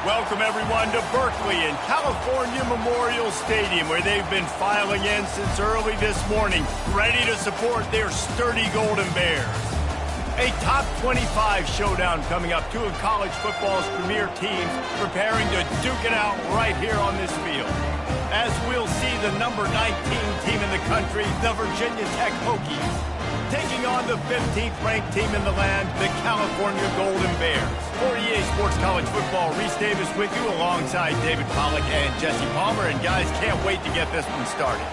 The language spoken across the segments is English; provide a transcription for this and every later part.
Welcome, everyone, to Berkeley and California Memorial Stadium, where they've been filing in since early this morning, ready to support their sturdy Golden Bears. A top 25 showdown coming up. Two of college football's premier teams preparing to duke it out right here on this field. As we'll see the number 19 team in the country, the Virginia Tech Hokies, taking on the 15th-ranked team in the land, the California Golden Bears. For EA Sports College Football, Reese Davis with you alongside David Pollack and Jesse Palmer. And guys, can't wait to get this one started.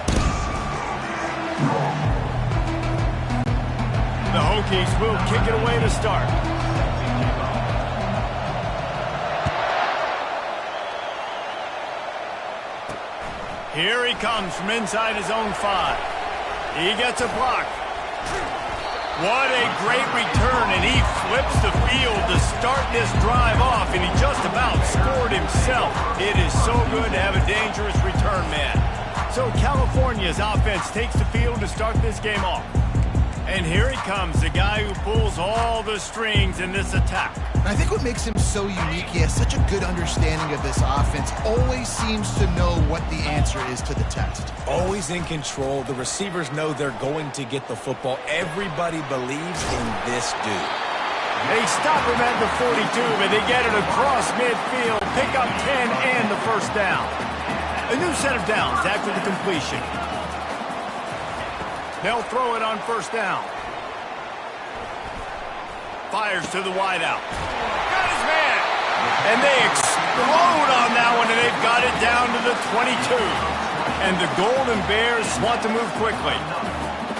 The Hokies will kick it away to start. Here he comes from inside his own 5. He gets a block. What a great return, and he flips the field to start this drive off, and he just about scored himself. It is so good to have a dangerous return man. So California's offense takes the field to start this game off. And here he comes, the guy who pulls all the strings in this attack. I think what makes him so unique, he has such a good understanding of this offense, always seems to know what the answer is to the test. Always in control. The receivers know they're going to get the football. Everybody believes in this dude. They stop him at the 42, but they get it across midfield, pick up 10 and the first down. A new set of downs after the completion. They'll throw it on first down. Fires to the wideout. Got his man. And they explode on that one, and they've got it down to the 22. And the Golden Bears want to move quickly.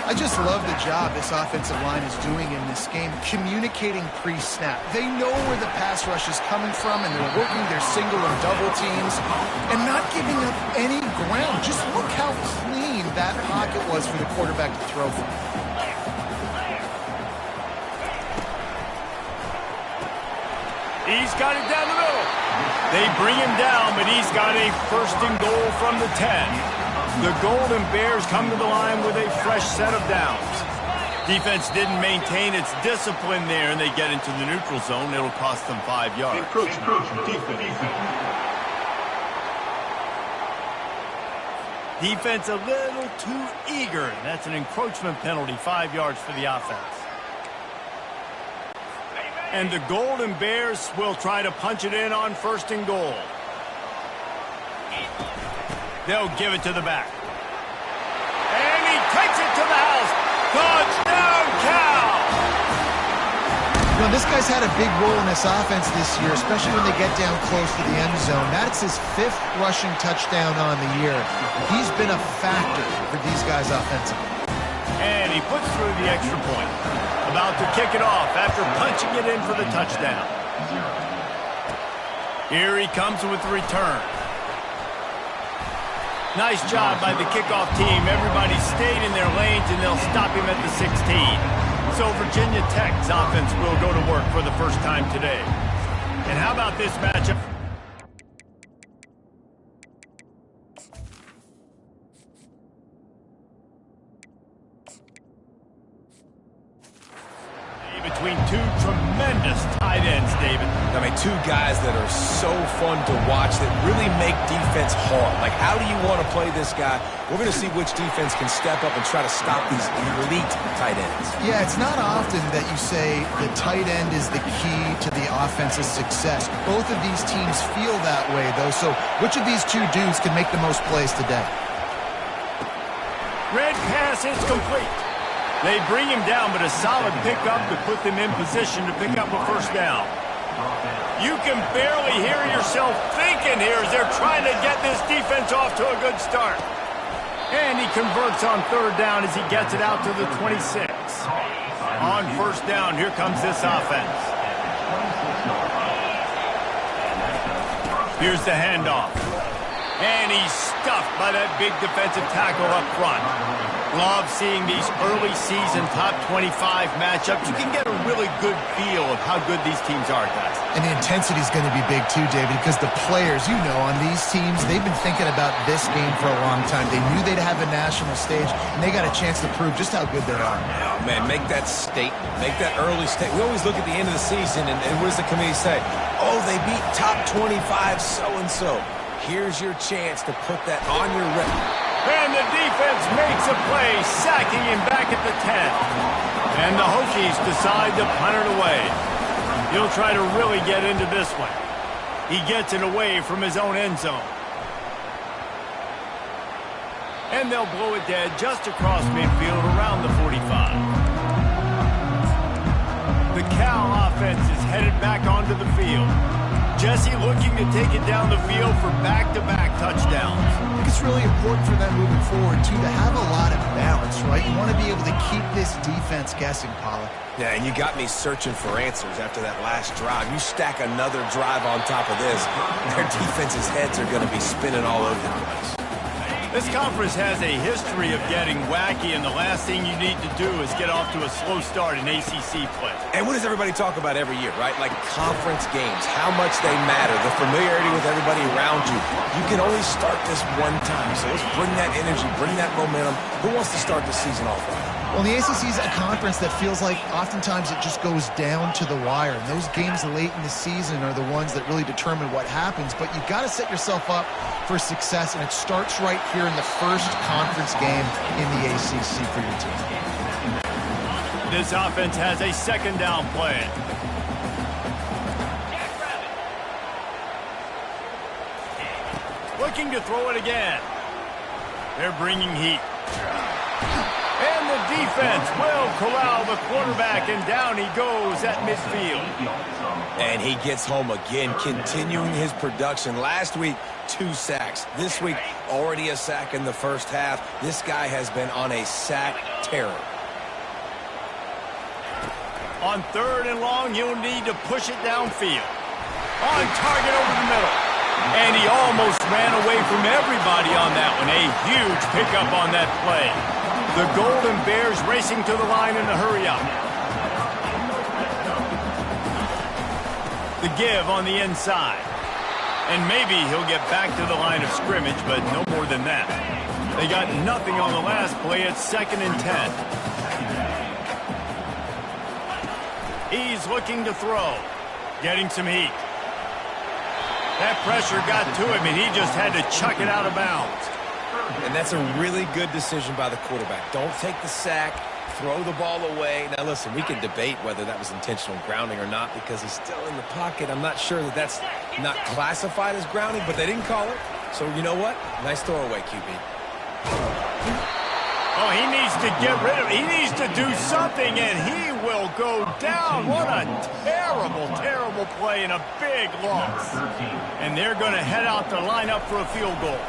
I just love the job this offensive line is doing in this game, communicating pre-snap. They know where the pass rush is coming from, and they're working their single and double teams and not giving up any ground. Just look how clean that pocket was for the quarterback to throw from. He's got it down the middle. They bring him down, but he's got a first and goal from the 10. The Golden Bears come to the line with a fresh set of downs. Defense didn't maintain its discipline there, and they get into the neutral zone. It'll cost them 5 yards. Defense a little too eager. That's an encroachment penalty, 5 yards for the offense. And the Golden Bears will try to punch it in on first and goal. They'll give it to the back. And he takes it to the house. Touchdown, Cal! You know, this guy's had a big role in this offense this year, especially when they get down close to the end zone. That's his 5th rushing touchdown on the year. He's been a factor for these guys offensively. And he puts through the extra point. About to kick it off after punching it in for the touchdown. Here he comes with the return. Nice job by the kickoff team. Everybody stayed in their lanes, and they'll stop him at the 16. So Virginia Tech's offense will go to work for the first time today. And how about this matchup? Between two tremendous tight ends, David. I mean, two guys that are so fun to watch that really make defense hard. Like, how do you want to play this guy? We're going to see which defense can step up and try to stop these elite tight ends. Yeah, it's not often that you say the tight end is the key to the offense's success. Both of these teams feel that way, though. So which of these two dudes can make the most plays today? Red pass is complete. They bring him down, but a solid pickup to put them in position to pick up a first down. You can barely hear yourself thinking here as they're trying to get this defense off to a good start. And he converts on third down as he gets it out to the 26. On first down, here comes this offense. Here's the handoff. And he's stuffed by that big defensive tackle up front. Love seeing these early season top 25 matchups. You can get a really good feel of how good these teams are, guys. And the intensity is going to be big too, David, because the players, you know, on these teams, they've been thinking about this game for a long time. They knew they'd have a national stage, and they got a chance to prove just how good they are. Oh, man, make that statement. Make that early statement. We always look at the end of the season, and what does the committee say? Oh, they beat top 25 so-and-so. Here's your chance to put that on your record. And the defense makes a play, sacking him back at the 10. And the Hokies decide to punt it away. He'll try to really get into this one. He gets it away from his own end zone. And they'll blow it dead just across midfield around the 45. The Cal offense is headed back onto the field. Jesse looking to take it down the field for back-to-back touchdowns. I think it's really important for them moving forward, too, to have a lot of balance, right? You want to be able to keep this defense guessing, Pollack. Yeah, and you got me searching for answers after that last drive. You stack another drive on top of this, their defense's heads are going to be spinning all over the place. This conference has a history of getting wacky, and the last thing you need to do is get off to a slow start in ACC play. And what does everybody talk about every year, right? Like conference games, how much they matter, the familiarity with everybody around you. You can only start this one time, so let's bring that energy, bring that momentum. Who wants to start the season off right? Well, the ACC is a conference that feels like oftentimes it just goes down to the wire. And those games late in the season are the ones that really determine what happens. But you've got to set yourself up for success, and it starts right here in the first conference game in the ACC for your team. This offense has a second down play. Looking to throw it again. They're bringing heat. And the defense will corral the quarterback, and down he goes at midfield. And he gets home again, continuing his production. Last week, 2 sacks. This week, already a sack in the first half. This guy has been on a sack terror. On 3rd and long, you'll need to push it downfield. On target over the middle. And he almost ran away from everybody on that one. A huge pickup on that play. The Golden Bears racing to the line in a hurry-up. The give on the inside. And maybe he'll get back to the line of scrimmage, but no more than that. They got nothing on the last play. It's 2nd and 10. He's looking to throw. Getting some heat. That pressure got to him, and he just had to chuck it out of bounds. And that's a really good decision by the quarterback. Don't take the sack, throw the ball away. Now, listen, we can debate whether that was intentional grounding or not because he's still in the pocket. I'm not sure that that's not classified as grounding, but they didn't call it. So, you know what? Nice throwaway, QB. Oh, he needs to get rid of it. He needs to do something, and he will go down. What a terrible, terrible play and a big loss. And they're going to head out to line up for a field goal.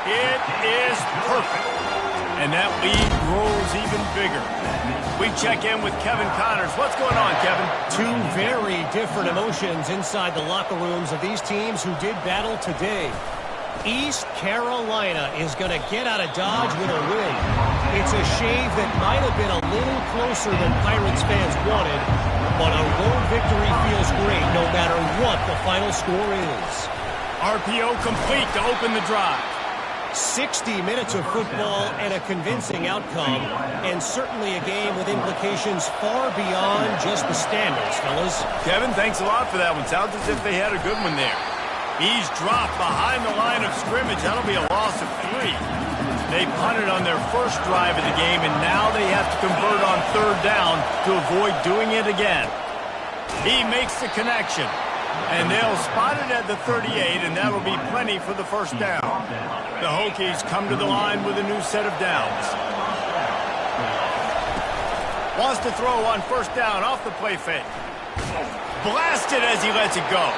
It is perfect. And that lead grows even bigger. We check in with Kevin Connors. What's going on, Kevin? 2 very different emotions inside the locker rooms of these teams who did battle today. East Carolina is going to get out of Dodge with a win. It's a shave that might have been a little closer than Pirates fans wanted, but a road victory feels great no matter what the final score is. RPO complete to open the drive. 60 minutes of football and a convincing outcome, and certainly a game with implications far beyond just the standards, fellas. Kevin, thanks a lot for that one. Sounds as if they had a good one there. He's dropped behind the line of scrimmage. That'll be a loss of 3. They punted on their first drive of the game, and now they have to convert on 3rd down to avoid doing it again. He makes the connection, and they'll spot it at the 38, and that'll be plenty for the first down. The Hokies come to the line with a new set of downs. Wants to throw on 1st down off the play fake. Blasted as he lets it go.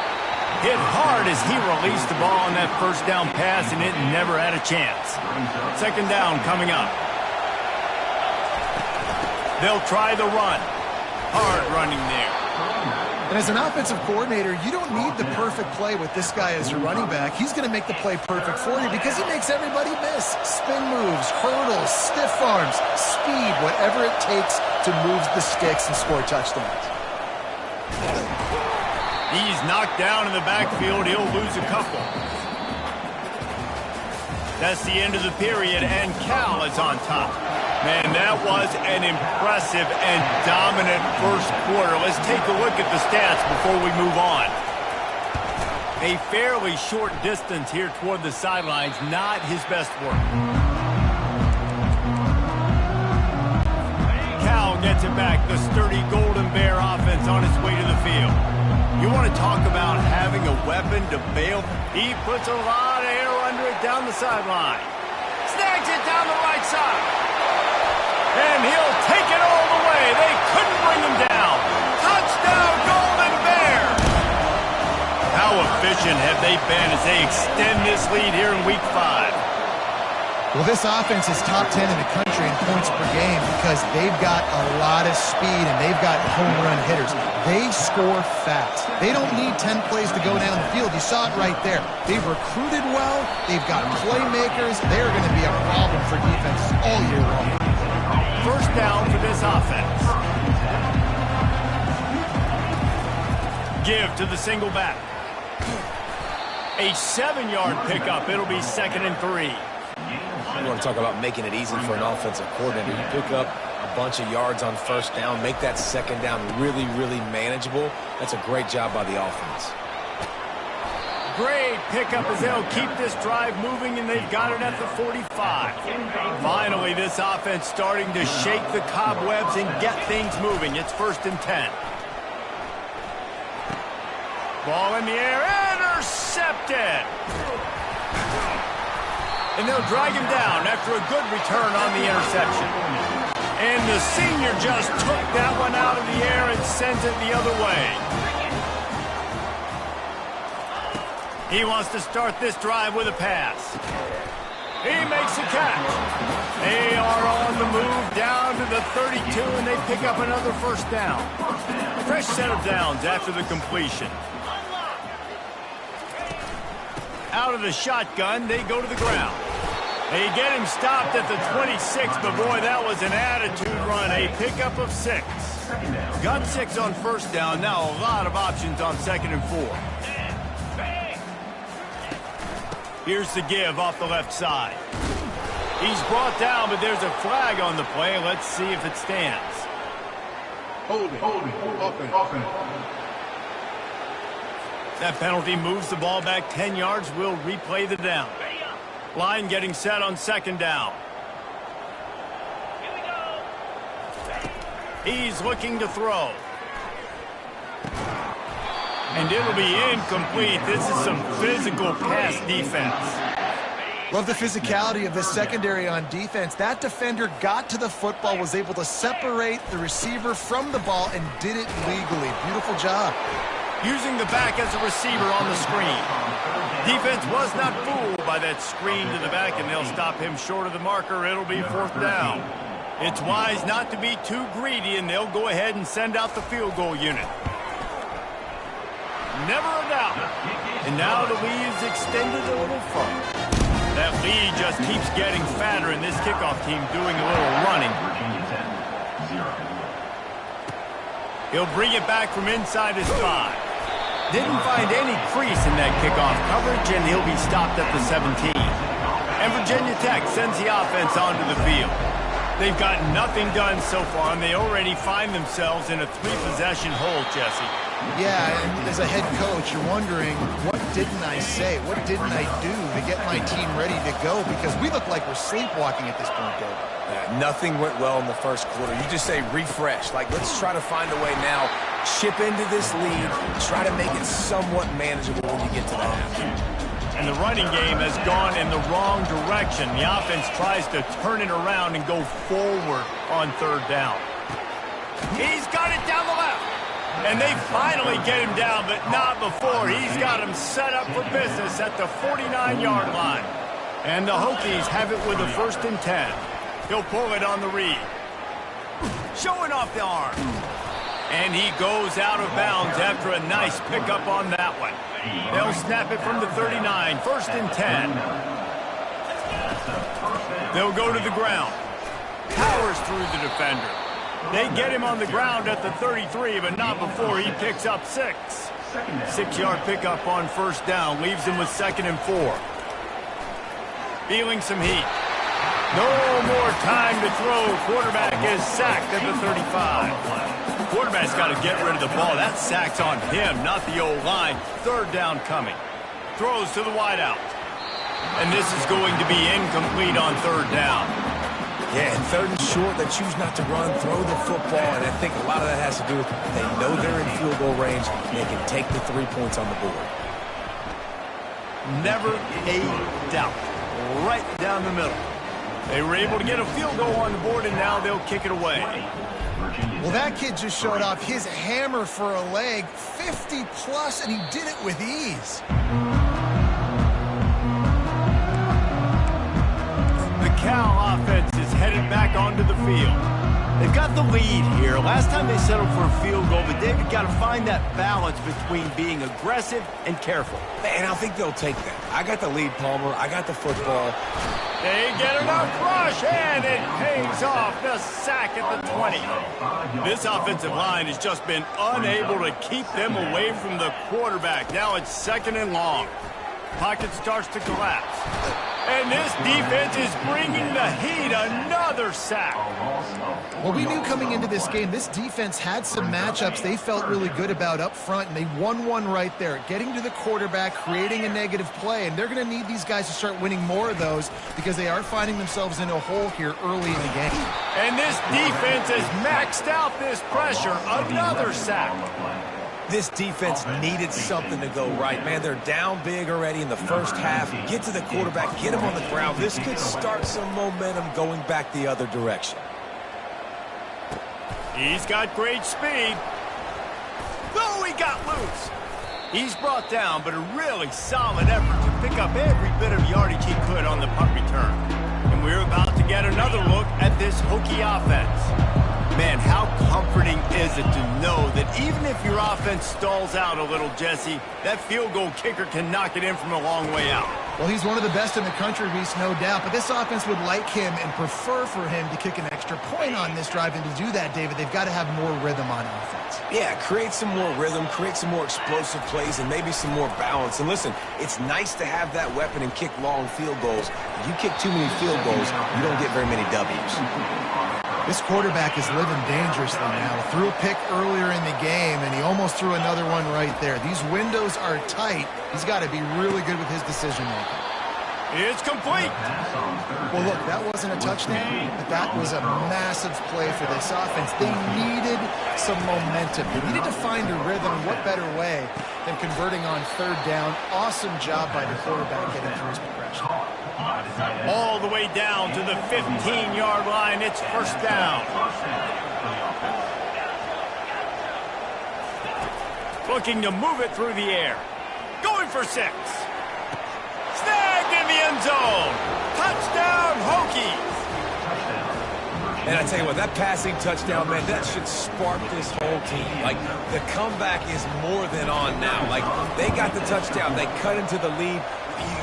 Hit hard as he released the ball on that 1st down pass, and it never had a chance. 2nd down coming up. They'll try the run. Hard running there. And as an offensive coordinator, you don't need the perfect play with this guy as your running back. He's going to make the play perfect for you because he makes everybody miss. Spin moves, hurdles, stiff arms, speed, whatever it takes to move the sticks and score touchdowns. He's knocked down in the backfield. He'll lose a couple. That's the end of the period, and Cal is on top. Man, that was an impressive and dominant first quarter. Let's take a look at the stats before we move on. A fairly short distance here toward the sidelines, not his best work. Cal gets it back, the sturdy Golden Bear offense on its way to the field. You want to talk about having a weapon to bail? He puts a lot of air under it down the sideline. Snags it down the right side. And he'll take it all the way. They couldn't bring him down. Touchdown, Golden Bear! How efficient have they been as they extend this lead here in Week 5? Well, this offense is top 10 in the country in points per game because they've got a lot of speed and they've got home run hitters. They score fast. They don't need 10 plays to go down the field. You saw it right there. They've recruited well. They've got playmakers. They're going to be a problem for defenses all year long. First down for this offense. Give to the single back. A 7-yard pickup. It'll be 2nd and 3. You want to talk about making it easy for an offensive coordinator. You pick up a bunch of yards on first down, make that second down really, really manageable. That's a great job by the offense. Great pickup as they'll keep this drive moving, and they've got it at the 45. Finally, this offense starting to shake the cobwebs and get things moving. It's 1st and 10. Ball in the air, intercepted! And they'll drag him down after a good return on the interception. And the senior just took that one out of the air and sends it the other way. He wants to start this drive with a pass. He makes a catch. They are on the move down to the 32, and they pick up another first down. Fresh set of downs after the completion. Out of the shotgun, they go to the ground. They get him stopped at the 26, but boy, that was an attitude run. A pickup of 6. Got 6 on first down. Now a lot of options on 2nd and 4. Here's the give off the left side. He's brought down, but there's a flag on the play. Let's see if it stands. Hold it. Open. That penalty moves the ball back 10 yards. We'll replay the down. Line getting set on 2nd down. He's looking to throw. And it'll be incomplete. This is some physical pass defense. Love the physicality of this secondary on defense. That defender got to the football, was able to separate the receiver from the ball, and did it legally. Beautiful job. Using the back as a receiver on the screen. Defense was not fooled by that screen to the back, and they'll stop him short of the marker. It'll be 4th down. It's wise not to be too greedy, and they'll go ahead and send out the field goal unit. Never a doubt. And now the lead is extended a little further. That lead just keeps getting fatter, and this kickoff team doing a little running. He'll bring it back from inside his 5. Didn't find any crease in that kickoff coverage, and he'll be stopped at the 17. And Virginia Tech sends the offense onto the field. They've got nothing done so far, and they already find themselves in a 3-possession hole, Jesse. Yeah, and as a head coach, you're wondering, what didn't I say? What didn't I do to get my team ready to go? Because we look like we're sleepwalking at this point, David. Nothing went well in the first quarter. You just say refresh. Like, let's try to find a way now. Chip into this lead. Try to make it somewhat manageable when you get to the half. And the running game has gone in the wrong direction. The offense tries to turn it around and go forward on 3rd down. He's got it down the left. And they finally get him down, but not before. He's got him set up for business at the 49-yard line. And the Hokies have it with a 1st and 10. He'll pull it on the read. Showing off the arm. And he goes out of bounds after a nice pickup on that one. They'll snap it from the 39, 1st and 10. They'll go to the ground. Powers through the defender. They get him on the ground at the 33, but not before he picks up 6. 6-yard pickup on 1st down leaves him with 2nd and 4. Feeling some heat. No more time to throw. Quarterback is sacked at the 35. Quarterback's got to get rid of the ball. That sack's on him, not the O-line. 3rd down coming. Throws to the wideout. And this is going to be incomplete on 3rd down. Yeah, and 3rd and short, they choose not to run, throw the football, and I think a lot of that has to do with they know they're in field goal range, and they can take the 3 points on the board. Never a doubt. Right down the middle. They were able to get a field goal on the board, and now they'll kick it away. Well, that kid just showed off his hammer for a leg, 50-plus, and he did it with ease. The Cal offense is headed back onto the field. They've got the lead here. Last time they settled for a field goal, but David got to find that balance between being aggressive and careful. And I think they'll take that. I got the lead, Palmer. I got the football. They get enough rush, and it pays off. The sack at the 20. This offensive line has just been unable to keep them away from the quarterback. Now it's 2nd and long. Pocket starts to collapse. And this defense is bringing the heat. Another sack. Well, we knew coming into this game, this defense had some matchups they felt really good about up front, and they won one right there, getting to the quarterback, creating a negative play, and they're going to need these guys to start winning more of those because they are finding themselves in a hole here early in the game. And this defense has maxed out this pressure. Another sack. This defense needed something to go right. Man, they're down big already in the 1st half. Get to the quarterback, get him on the ground. This could start some momentum going back the other direction. He's got great speed. Oh, he got loose. He's brought down, but a really solid effort to pick up every bit of yardage he could on the punt return. And we're about to get another look at this Hokie offense. Man, how comforting is it to know that even if your offense stalls out a little, Jesse, that field goal kicker can knock it in from a long way out. Well, he's one of the best in the country, Reese, no doubt, but this offense would like him and prefer for him to kick an extra point on this drive, and to do that, David, they've got to have more rhythm on offense. Yeah, create some more rhythm, create some more explosive plays, and maybe some more balance. And listen, it's nice to have that weapon and kick long field goals. If you kick too many field goals, you don't get very many W's. This quarterback is living dangerously now. Threw a pick earlier in the game, and he almost threw another one right there. These windows are tight. He's got to be really good with his decision-making. It's complete. Well, look, that wasn't a touchdown, but that was a massive play for this offense. They needed some momentum. They needed to find a rhythm, and what better way than converting on 3rd down. Awesome job by the quarterback getting through his progression. All the way down to the 15-yard line. It's 1st down. Looking to move it through the air. Going for 6. Snagged in the end zone. Touchdown, Hokies. And I tell you what, that passing touchdown, man, that should spark this whole team. Like, the comeback is more than on now. Like, they got the touchdown. They cut into the lead.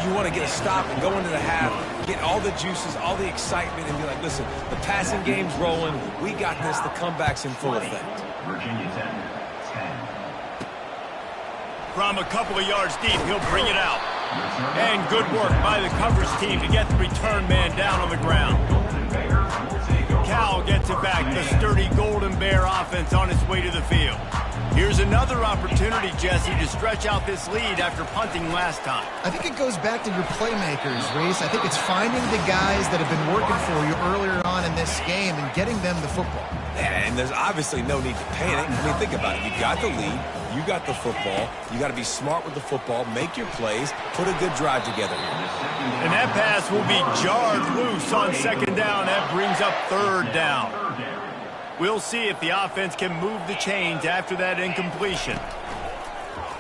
You want to get a stop and go into the half, get all the juices, all the excitement, and be like, listen, the passing game's rolling. We got this. The comeback's in full effect. Virginia 10. From a couple of yards deep, he'll bring it out. And good work by the coverage team to get the return man down on the ground. Cal gets it back. The sturdy Golden Bear offense on its way to the field. Here's another opportunity, Jesse, to stretch out this lead after punting last time. I think it goes back to your playmakers, Reese. I think it's finding the guys that have been working for you earlier on in this game and getting them the football. And there's obviously no need to panic. I mean, think about it. You got the lead. You got the football. You got to be smart with the football. Make your plays. Put a good drive together here. And that pass will be jarred loose on 2nd down. That brings up 3rd down. We'll see if the offense can move the chains after that incompletion.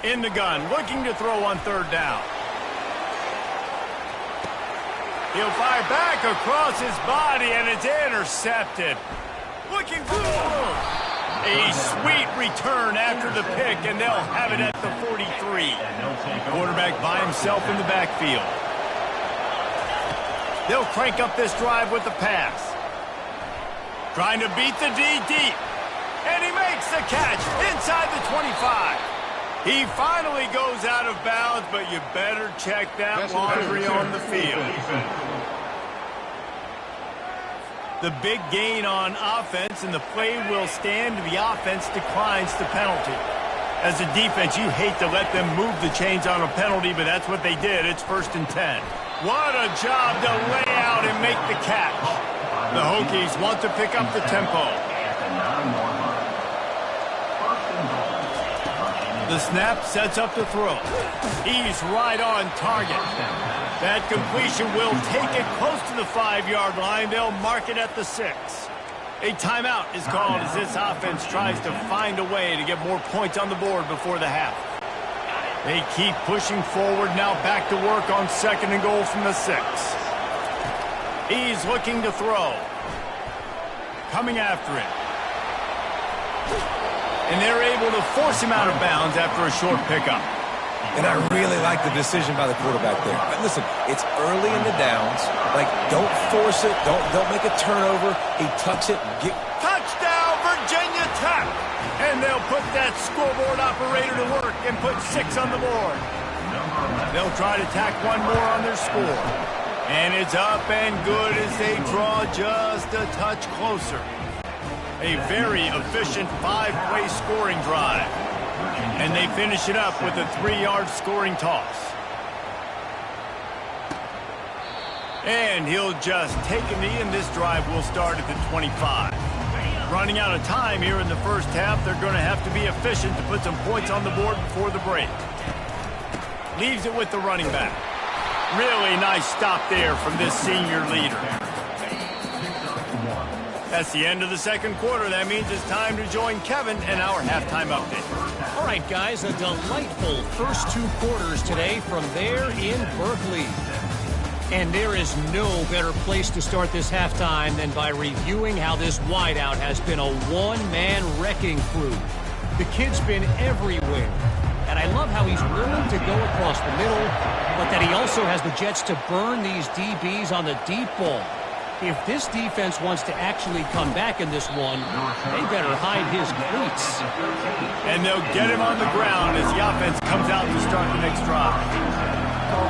In the gun, looking to throw on 3rd down. He'll fire back across his body, and it's intercepted. Looking good. A sweet return after the pick, and they'll have it at the 43. Quarterback by himself in the backfield. They'll crank up this drive with the pass. Trying to beat the D deep. And he makes the catch inside the 25. He finally goes out of bounds, but you better check that laundry on the field. The big gain on offense, and the play will stand. The offense declines the penalty. As a defense, you hate to let them move the chains on a penalty, but that's what they did. It's 1st and 10. What a job to lay out and make the catch. The Hokies want to pick up the tempo. The snap sets up the throw. He's right on target. That completion will take it close to the 5-yard line. They'll mark it at the 6. A timeout is called as this offense tries to find a way to get more points on the board before the half. They keep pushing forward, now back to work on 2nd and goal from the 6. He's looking to throw. Coming after it. And they're able to force him out of bounds after a short pickup. And I really like the decision by the quarterback there. But listen, it's early in the downs. Like, don't force it. Don't make a turnover. He tucks it. Touchdown, Virginia Tech! And they'll put that scoreboard operator to work and put 6 on the board. They'll try to tack one more on their score. And it's up and good as they draw just a touch closer. A very efficient 5-play scoring drive. And they finish it up with a 3-yard scoring toss. And he'll just take a knee, and this drive will start at the 25. Running out of time here in the first half, they're going to have to be efficient to put some points on the board before the break. Leaves it with the running back. Really nice stop there from this senior leader. That's the end of the 2nd quarter. That means it's time to join Kevin and our halftime update. All right, guys, a delightful first 2 quarters today from there in Berkeley. And there is no better place to start this halftime than by reviewing how this wideout has been a one-man wrecking crew. The kid's been everywhere. And I love how he's willing to go across the middle, but that he also has the jets to burn these DBs on the deep ball. If this defense wants to actually come back in this one, they better hide his cleats. And they'll get him on the ground as the offense comes out to start the next drive.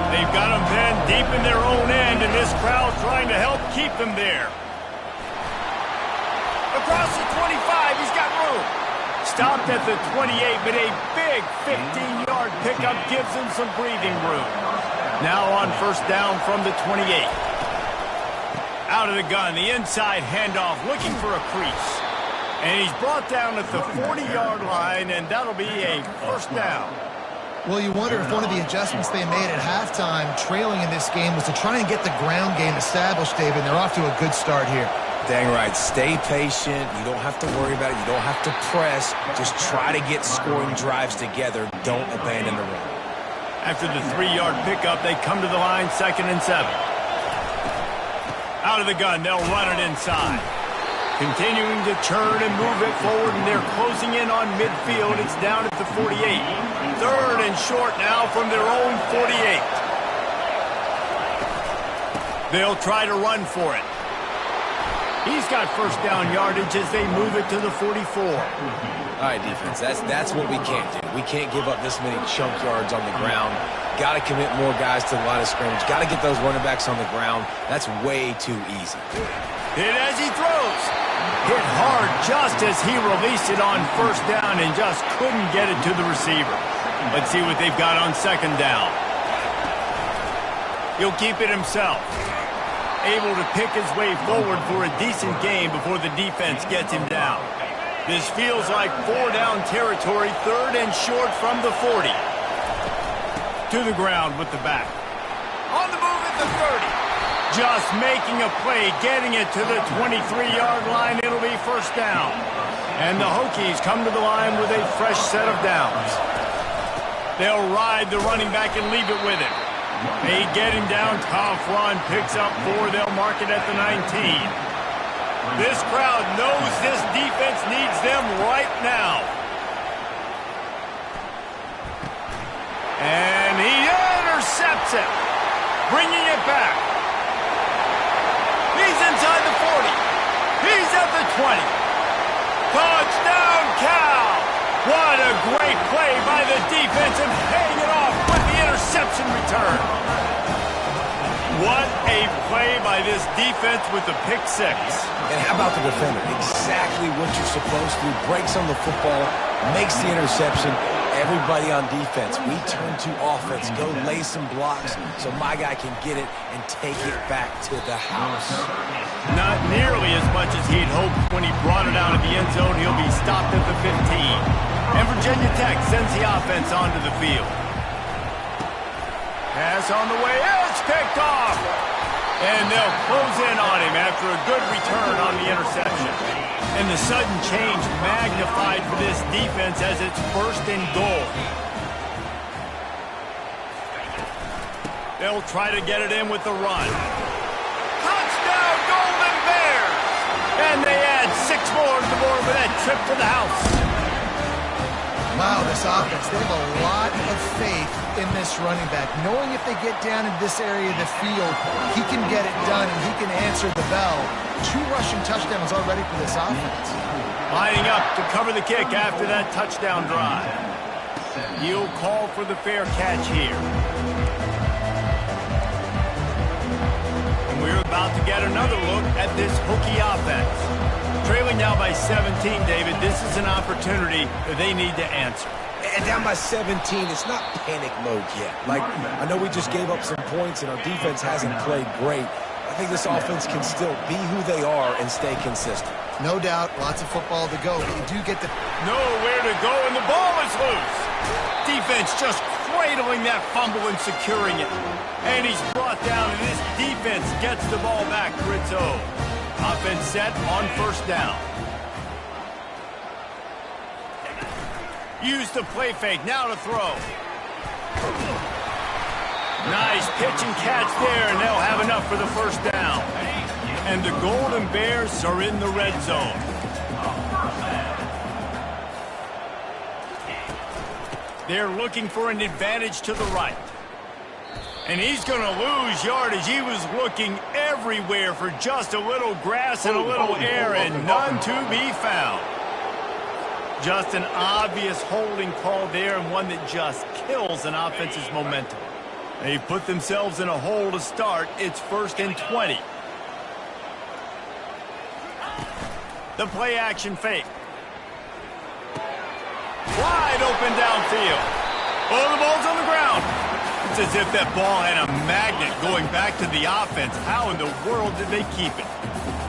They've got him then deep in their own end, and this crowd trying to help keep them there. Across the 25, he's got room. Stopped at the 28, but a big 15-yard pickup gives him some breathing room. Now on 1st down from the 28. Out of the gun, the inside handoff, looking for a crease. And he's brought down at the 40-yard line, and that'll be a 1st down. Well, you wonder if one of the adjustments they made at halftime, trailing in this game, was to try and get the ground game established, David. They're off to a good start here. Dang right. Stay patient. You don't have to worry about it. You don't have to press. Just try to get scoring drives together. Don't abandon the run. After the 3-yard pickup, they come to the line, 2nd and 7. Out of the gun, they'll run it inside. Continuing to churn and move it forward, and they're closing in on midfield. It's down at the 48. 3rd and short now from their own 48. They'll try to run for it. He's got 1st down yardage as they move it to the 44. All right, defense, that's what we can't do. We can't give up this many chunk yards on the ground. Got to commit more guys to the line of scrimmage. Got to get those running backs on the ground. That's way too easy. Hit as he throws. Hit hard just as he released it on 1st down and just couldn't get it to the receiver. Let's see what they've got on 2nd down. He'll keep it himself. Able to pick his way forward for a decent gain before the defense gets him down. This feels like 4-down territory, 3rd and short from the 40. To the ground with the back. On the move at the 30. Just making a play, getting it to the 23-yard line. It'll be 1st down. And the Hokies come to the line with a fresh set of downs. They'll ride the running back and leave it with him. They get him down. Tough run, picks up 4. They'll mark it at the 19. This crowd knows this defense needs them right now. And he intercepts it, bringing it back. He's inside the 40. He's at the 20. Touchdown, Cal! What a great play by the defense and paying it off with the interception return. What a play by this defense with the pick six. And how about the defender? Exactly what you're supposed to. Breaks on the football, makes the interception. Everybody on defense, we turn to offense. Go lay some blocks so my guy can get it and take it back to the house. Not nearly as much as he'd hoped when he brought it out of the end zone. He'll be stopped at the 15. And Virginia Tech sends the offense onto the field. Pass on the way, it's picked off. And they'll close in on him after a good return on the interception. And the sudden change magnified for this defense as it's first and goal. They'll try to get it in with the run. Touchdown, Golden Bears! And they add 6 more to the board with that trip to the house. Wow, this offense, they have a lot of faith in this running back. Knowing if they get down in this area of the field, he can get it done and he can answer the bell. 2 rushing touchdowns already for this offense. Lining up to cover the kick after that touchdown drive. He'll call for the fair catch here. And we're about to get another look at this Hokie offense. Trailing now by 17, David, this is an opportunity that they need to answer. And down by 17, it's not panic mode yet. Like, I know we just gave up some points and our defense hasn't played great. I think this offense can still be who they are and stay consistent. No doubt, lots of football to go. But you do get the... Nowhere to go, and the ball is loose. Defense just cradling that fumble and securing it. And he's brought down, and this defense gets the ball back for its own. Offense set on first down. Use the play fake, now to throw. Nice pitch and catch there, and they'll have enough for the first down. And the Golden Bears are in the red zone. They're looking for an advantage to the right. And he's going to lose yardage. He was looking everywhere for just a little grass and a little air, and none to be found. Just an obvious holding call there, and one that just kills an offense's momentum. They put themselves in a hole to start. It's 1st and 20. The play action fake. Wide open downfield. Oh, the ball's on the ground. It's as if that ball had a magnet going back to the offense. How in the world did they keep it?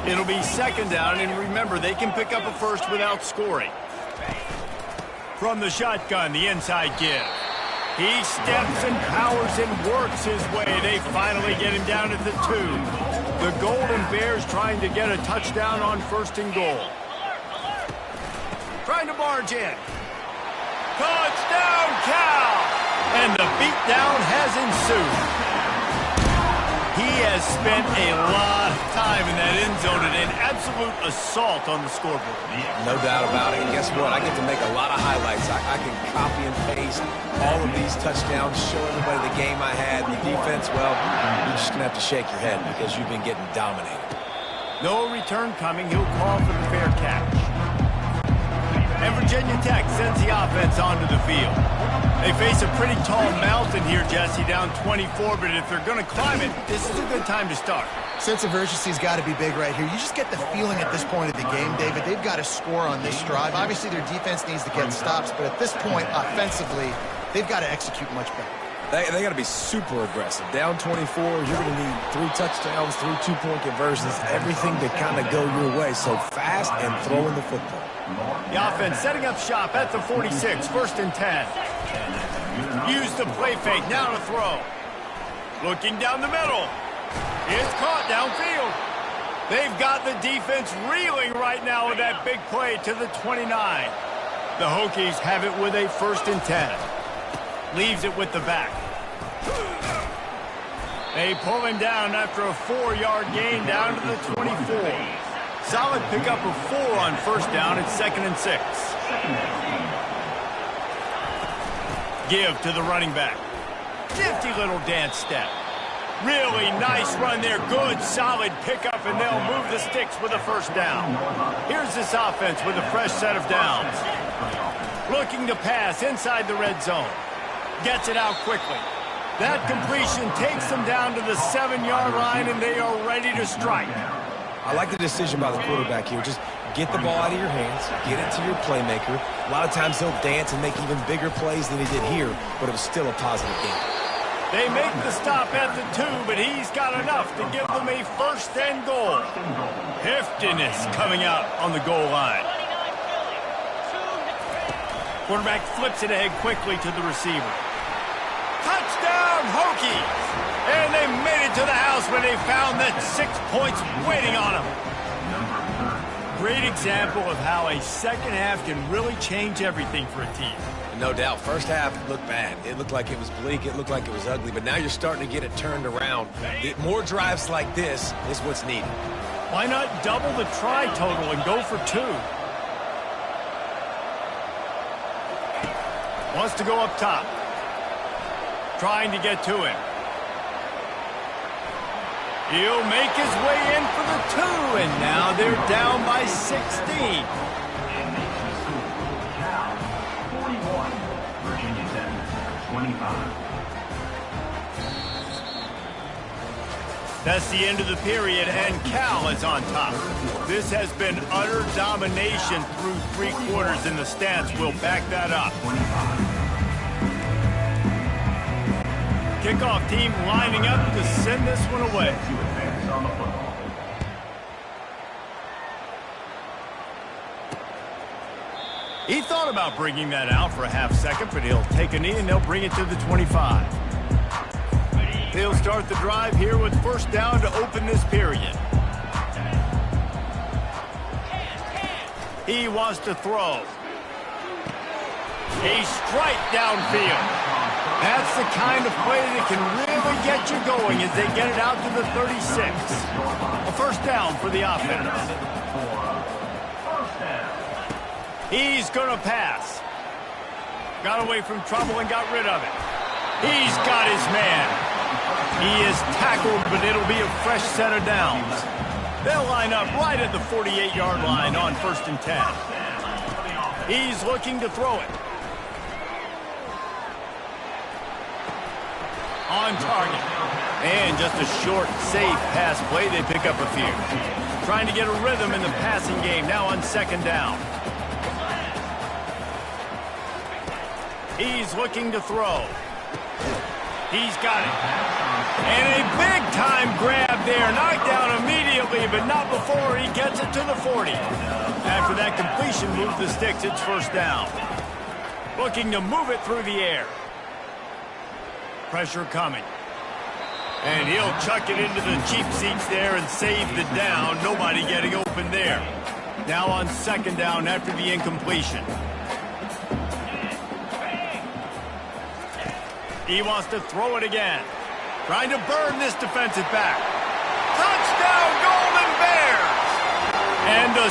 It'll be 2nd down, and remember, they can pick up a first without scoring. From the shotgun, the inside give. He steps and powers and works his way. They finally get him down at the 2. The Golden Bears trying to get a touchdown on 1st and goal. Trying to barge in. Touchdown, Cal! And the beatdown has ensued. He has spent a lot of time in that end zone and an absolute assault on the scoreboard. No doubt about it. And guess what? I get to make a lot of highlights. I can copy and paste all of these touchdowns, show everybody the game I had. The defense, well, you're just going to have to shake your head because you've been getting dominated. No return coming. He'll call for the fair catch. And Virginia Tech sends the offense onto the field. They face a pretty tall mountain here, Jesse, down 24, but if they're going to climb it, this is a good time to start. Sense of urgency's got to be big right here. You just get the feeling at this point of the game, David, they've got to score on this drive. Obviously, their defense needs to get stops, but at this point, offensively, they've got to execute much better. They got to be super aggressive. Down 24, you're going to need 3 touchdowns, 3 two-point conversions, everything to kind of go your way. So fast and throwing the football. The offense setting up shop at the 46, 1st and 10. Use the play fake, now to throw. Looking down the middle. It's caught downfield. They've got the defense reeling right now with that big play to the 29. The Hokies have it with a 1st and 10. Leaves it with the back. They pull him down after a 4-yard gain down to the 24. Solid pickup of 4 on first down at 2nd and 6. Give to the running back. Nifty little dance step. Really nice run there. Good, solid pickup, and they'll move the sticks with a first down. Here's this offense with a fresh set of downs. Looking to pass inside the red zone. Gets it out quickly. That completion takes them down to the 7-yard line, and they are ready to strike. I like the decision by the quarterback here. Just get the ball out of your hands, get it to your playmaker. A lot of times he'll dance and make even bigger plays than he did here, but it was still a positive game. They make the stop at the 2, but he's got enough to give them a first and goal. Heftiness coming out on the goal line. Quarterback flips it ahead quickly to the receiver. Touchdown, Hokies! And they made it to the house when they found that 6 points waiting on them. Great example of how a second half can really change everything for a team. No doubt. First half looked bad. It looked like it was bleak. It looked like it was ugly. But now you're starting to get it turned around. More drives like this is what's needed. Why not double the try total and go for 2? Wants to go up top. Trying to get to him. He'll make his way in for the 2, and now they're down by 16. That's the end of the period, and Cal is on top. This has been utter domination through 3 quarters, and the stats will back that up. Kickoff team lining up to send this one away. He thought about bringing that out for a half second, but he'll take a knee and they'll bring it to the 25. They'll start the drive here with first down to open this period. He wants to throw. A strike downfield. That's the kind of play that can really get you going as they get it out to the 36. A first down for the offense. He's going to pass. Got away from trouble and got rid of it. He's got his man. He is tackled, but it'll be a fresh set of downs. They'll line up right at the 48-yard line on 1st and 10. He's looking to throw it. On target. And just a short, safe pass play. They pick up a few. Trying to get a rhythm in the passing game. Now on 2nd down. He's looking to throw. He's got it. And a big-time grab there. Knocked down immediately, but not before he gets it to the 40. After that completion moves the sticks, it's first down. Looking to move it through the air. Pressure coming. And he'll chuck it into the cheap seats there and save the down. Nobody getting open there. Now on 2nd down after the incompletion. He wants to throw it again. Trying to burn this defensive back. Touchdown, Golden Bears! And a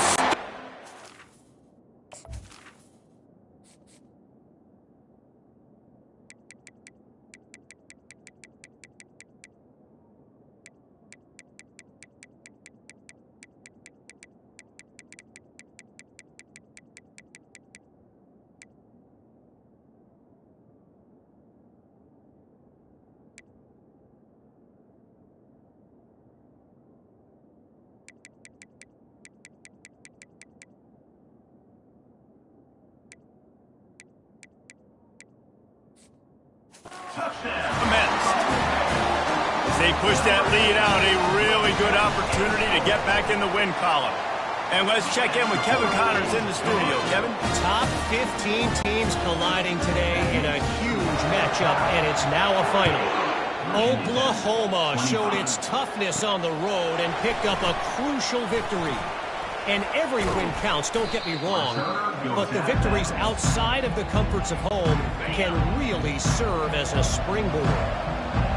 As they push that lead out, a really good opportunity to get back in the win column. And let's check in with Kevin Connors in the studio. Kevin? Top 15 teams colliding today in a huge matchup, and it's now a final. Oklahoma showed its toughness on the road and picked up a crucial victory. And every win counts, don't get me wrong, but the victories outside of the comforts of home can really serve as a springboard.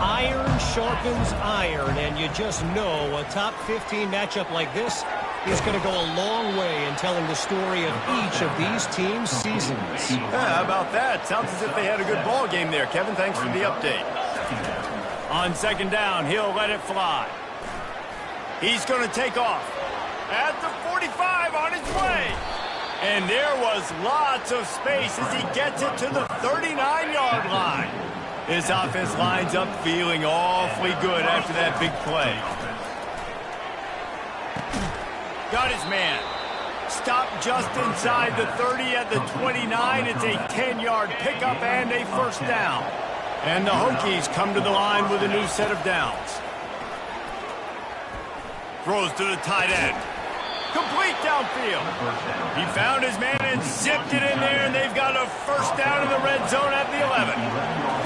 Iron sharpens iron, and you just know a top 15 matchup like this is going to go a long way in telling the story of each of these teams' seasons. Yeah, how about that? Sounds as if they had a good ball game there. Kevin, thanks for the update. On second down, he'll let it fly. He's going to take off. At the 45 on his way. And there was lots of space as he gets it to the 39-yard line. This offense lines up feeling awfully good after that big play. Got his man. Stopped just inside the 30 at the 29. It's a 10-yard pickup and a first down. And the Hokies come to the line with a new set of downs. Throws to the tight end. Complete downfield. He found his man and zipped it in there, and they've got a first down in the red zone at the 11.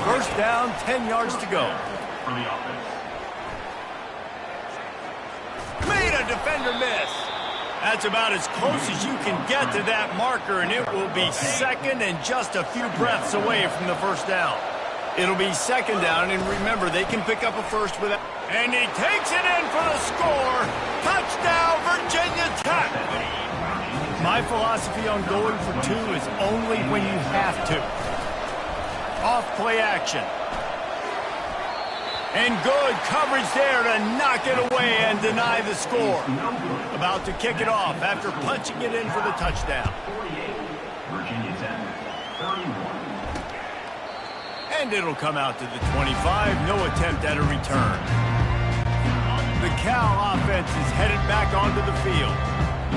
First down, 10 yards to go. Made a defender miss. That's about as close as you can get to that marker, and it will be second and just a few breaths away from the first down. It'll be second down, and remember, they can pick up a first with it. And he takes it in for the score. Touchdown, Virginia Tech. My philosophy on going for two is only when you have to. Off play action. And good coverage there to knock it away and deny the score. About to kick it off after punching it in for the touchdown. Virginia Tech, 31. And it'll come out to the 25. No attempt at a return. The Cal offense is headed back onto the field.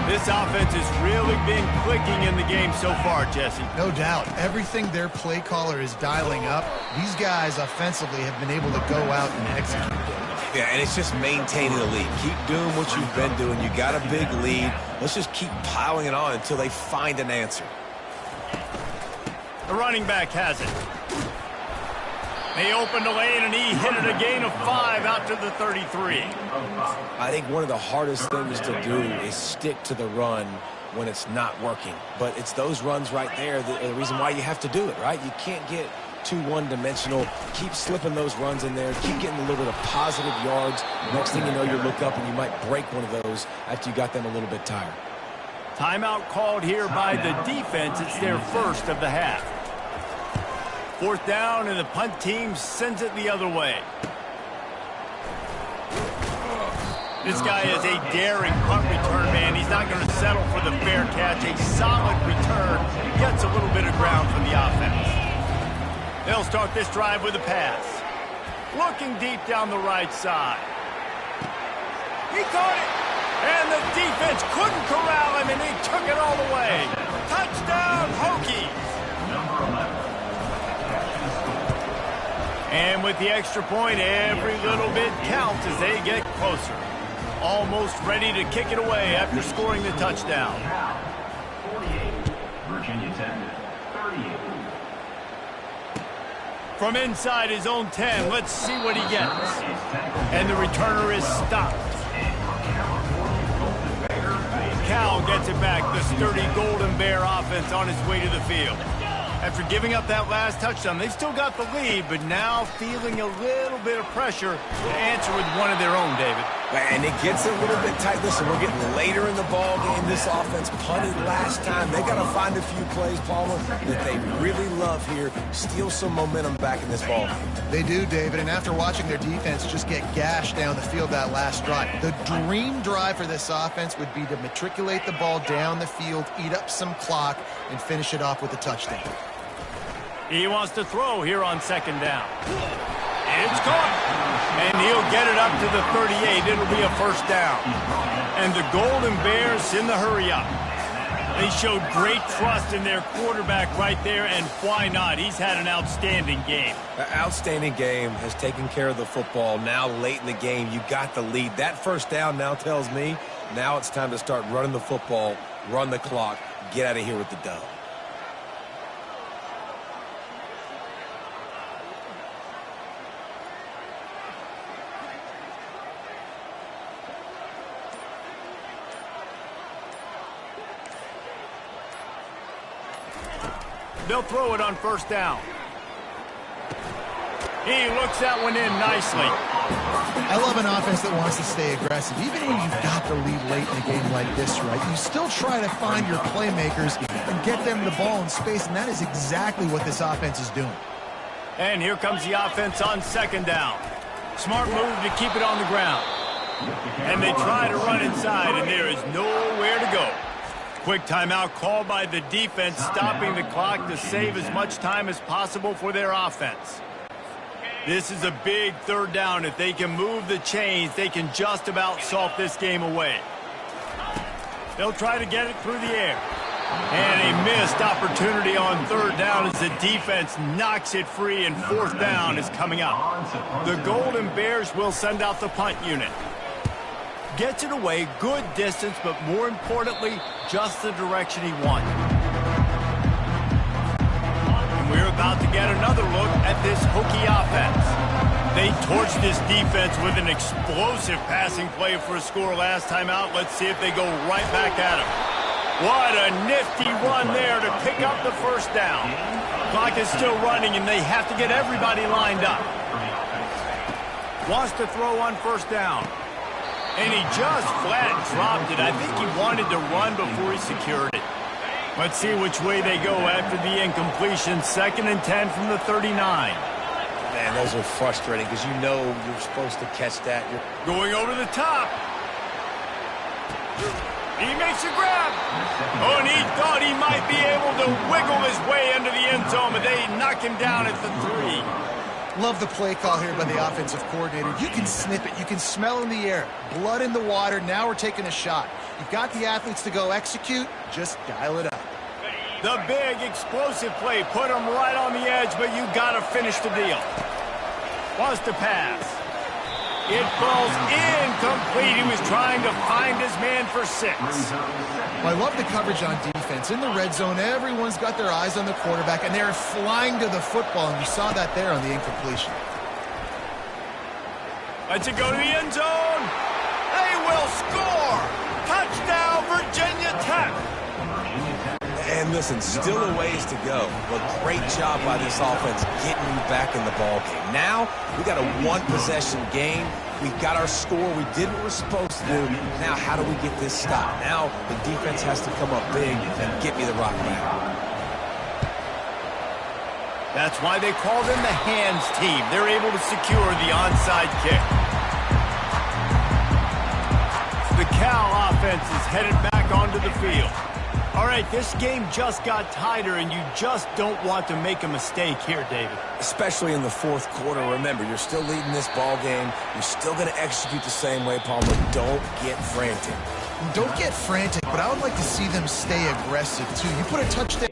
This offense has really been clicking in the game so far, Jesse. No doubt. Everything their play caller is dialing up, these guys offensively have been able to go out and execute. Yeah, and it's just maintaining the lead. Keep doing what you've been doing. You got a big lead. Let's just keep piling it on until they find an answer. The running back has it. They opened the lane, and he hit it a gain of 5 out to the 33. I think one of the hardest things to do is stick to the run when it's not working. But it's those runs right there that are the reason why you have to do it, right? You can't get too one-dimensional. Keep slipping those runs in there. Keep getting a little bit of positive yards. Next thing you know, you look up and you might break one of those after you got them a little bit tired. Timeout called here by the defense. It's their first of the half. Fourth down, and the punt team sends it the other way. This guy is a daring punt return man. He's not going to settle for the fair catch. A solid return. Gets a little bit of ground from the offense. They'll start this drive with a pass. Looking deep down the right side. He caught it. And the defense couldn't corral him, and he took it all the way. Touchdown, Hokies. And with the extra point, every little bit counts as they get closer. Almost ready to kick it away after scoring the touchdown. 48, Virginia Tech, 38. From inside his own 10, let's see what he gets. And the returner is stopped. Cal gets it back. The sturdy Golden Bear offense on its way to the field. After giving up that last touchdown, they've still got the lead, but now feeling a little bit of pressure to answer with one of their own, David. And it gets a little bit tight. Listen, we're getting later in the ball game. This offense punted last time. They got to find a few plays, Palmer, that they really love here. Steal some momentum back in this ball game. They do, David, and after watching their defense just get gashed down the field that last drive, the dream drive for this offense would be to matriculate the ball down the field, eat up some clock, and finish it off with a touchdown. He wants to throw here on second down. It's caught. And he'll get it up to the 38. It'll be a first down. And the Golden Bears in the hurry up. They showed great trust in their quarterback right there, and why not? He's had an outstanding game. An outstanding game, has taken care of the football. Now late in the game, you got the lead. That first down now tells me now it's time to start running the football, run the clock, get out of here with the dub. They'll throw it on first down. He looks that one in nicely. I love an offense that wants to stay aggressive. Even when you've got the lead late in a game like this, right, you still try to find your playmakers and get them the ball in space, and that is exactly what this offense is doing. And here comes the offense on second down. Smart move to keep it on the ground. And they try to run inside, and there is nowhere to go. Quick timeout called by the defense, stopping the clock to save as much time as possible for their offense. This is a big third down. If they can move the chains, they can just about solve this game away. They'll try to get it through the air. And a missed opportunity on third down as the defense knocks it free, and fourth down is coming up. The Golden Bears will send out the punt unit. Gets it away, good distance, but more importantly, just the direction he wanted. And we're about to get another look at this Hokie offense. They torched this defense with an explosive passing play for a score last time out. Let's see if they go right back at him. What a nifty run there to pick up the first down. Clock is still running, and they have to get everybody lined up. Wants to throw on first down. And he just flat dropped it. I think he wanted to run before he secured it. Let's see which way they go after the incompletion. 2nd and 10 from the 39. Man, those are frustrating because you know you're supposed to catch that. Going over the top. He makes a grab. Oh, and he thought he might be able to wiggle his way into the end zone, but they knock him down at the 3. Love the play call here by the offensive coordinator. You can snip it. You can smell in the air. Blood in the water. Now we're taking a shot. You've got the athletes to go execute. Just dial it up. The big explosive play put him right on the edge, but you got to finish the deal. Wants to pass. It falls incomplete. He was trying to find his man for 6. Well, I love the coverage on defense. In the red zone, everyone's got their eyes on the quarterback, and they're flying to the football, and you saw that there on the incompletion. Lets it go to the end zone. They will score. Touchdown, Virginia Tech. And listen, still a ways to go, but great job by this offense getting you back in the ball game. Now, we got a one-possession game. We got our score we did what we're supposed to do. Now, how do we get this stopped? Now, the defense has to come up big and get me the rock back. That's why they call them the hands team. They're able to secure the onside kick. The Cal offense is headed back onto the field. All right, this game just got tighter, and you just don't want to make a mistake here, David. Especially in the fourth quarter. Remember, you're still leading this ball game. You're still going to execute the same way, Palmer. Don't get frantic. Don't get frantic, but I would like to see them stay aggressive, too. You put a touchdown.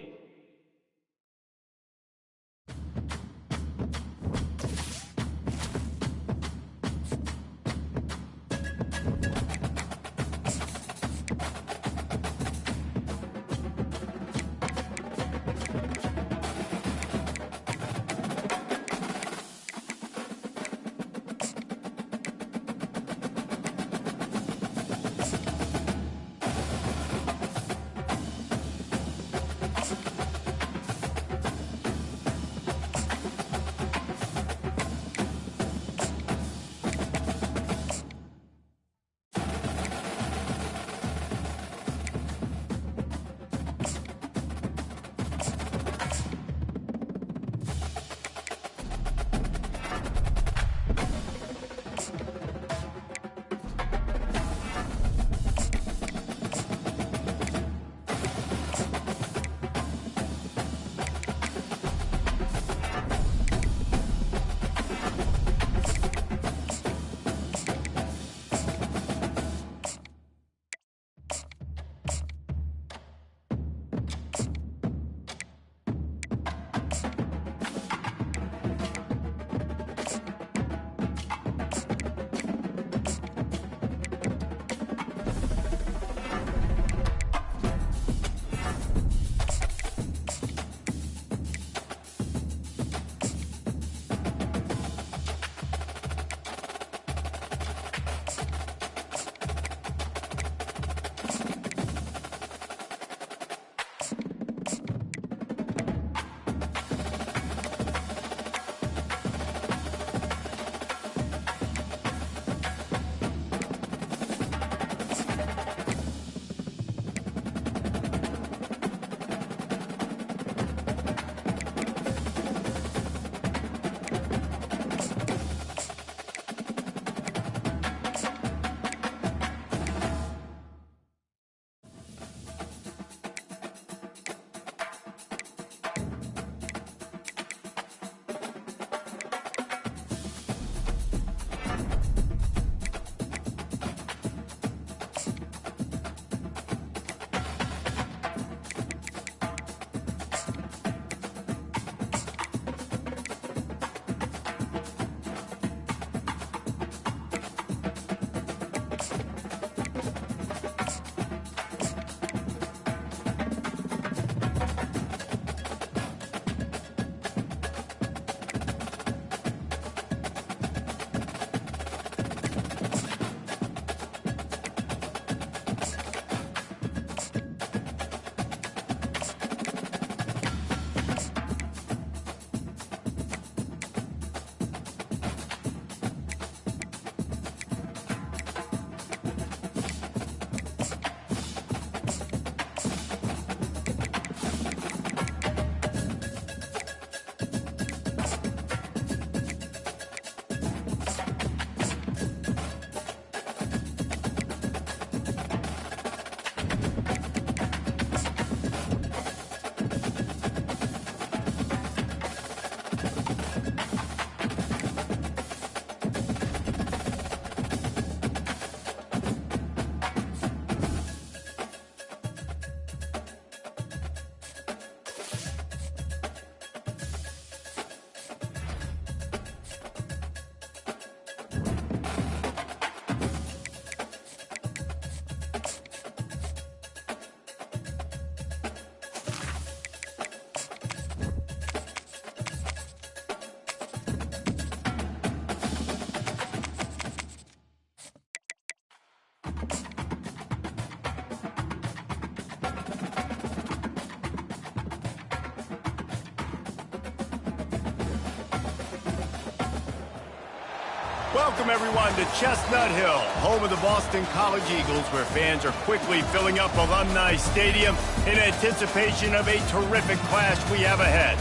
Welcome, everyone, to Chestnut Hill, home of the Boston College Eagles, where fans are quickly filling up Alumni Stadium in anticipation of a terrific clash we have ahead.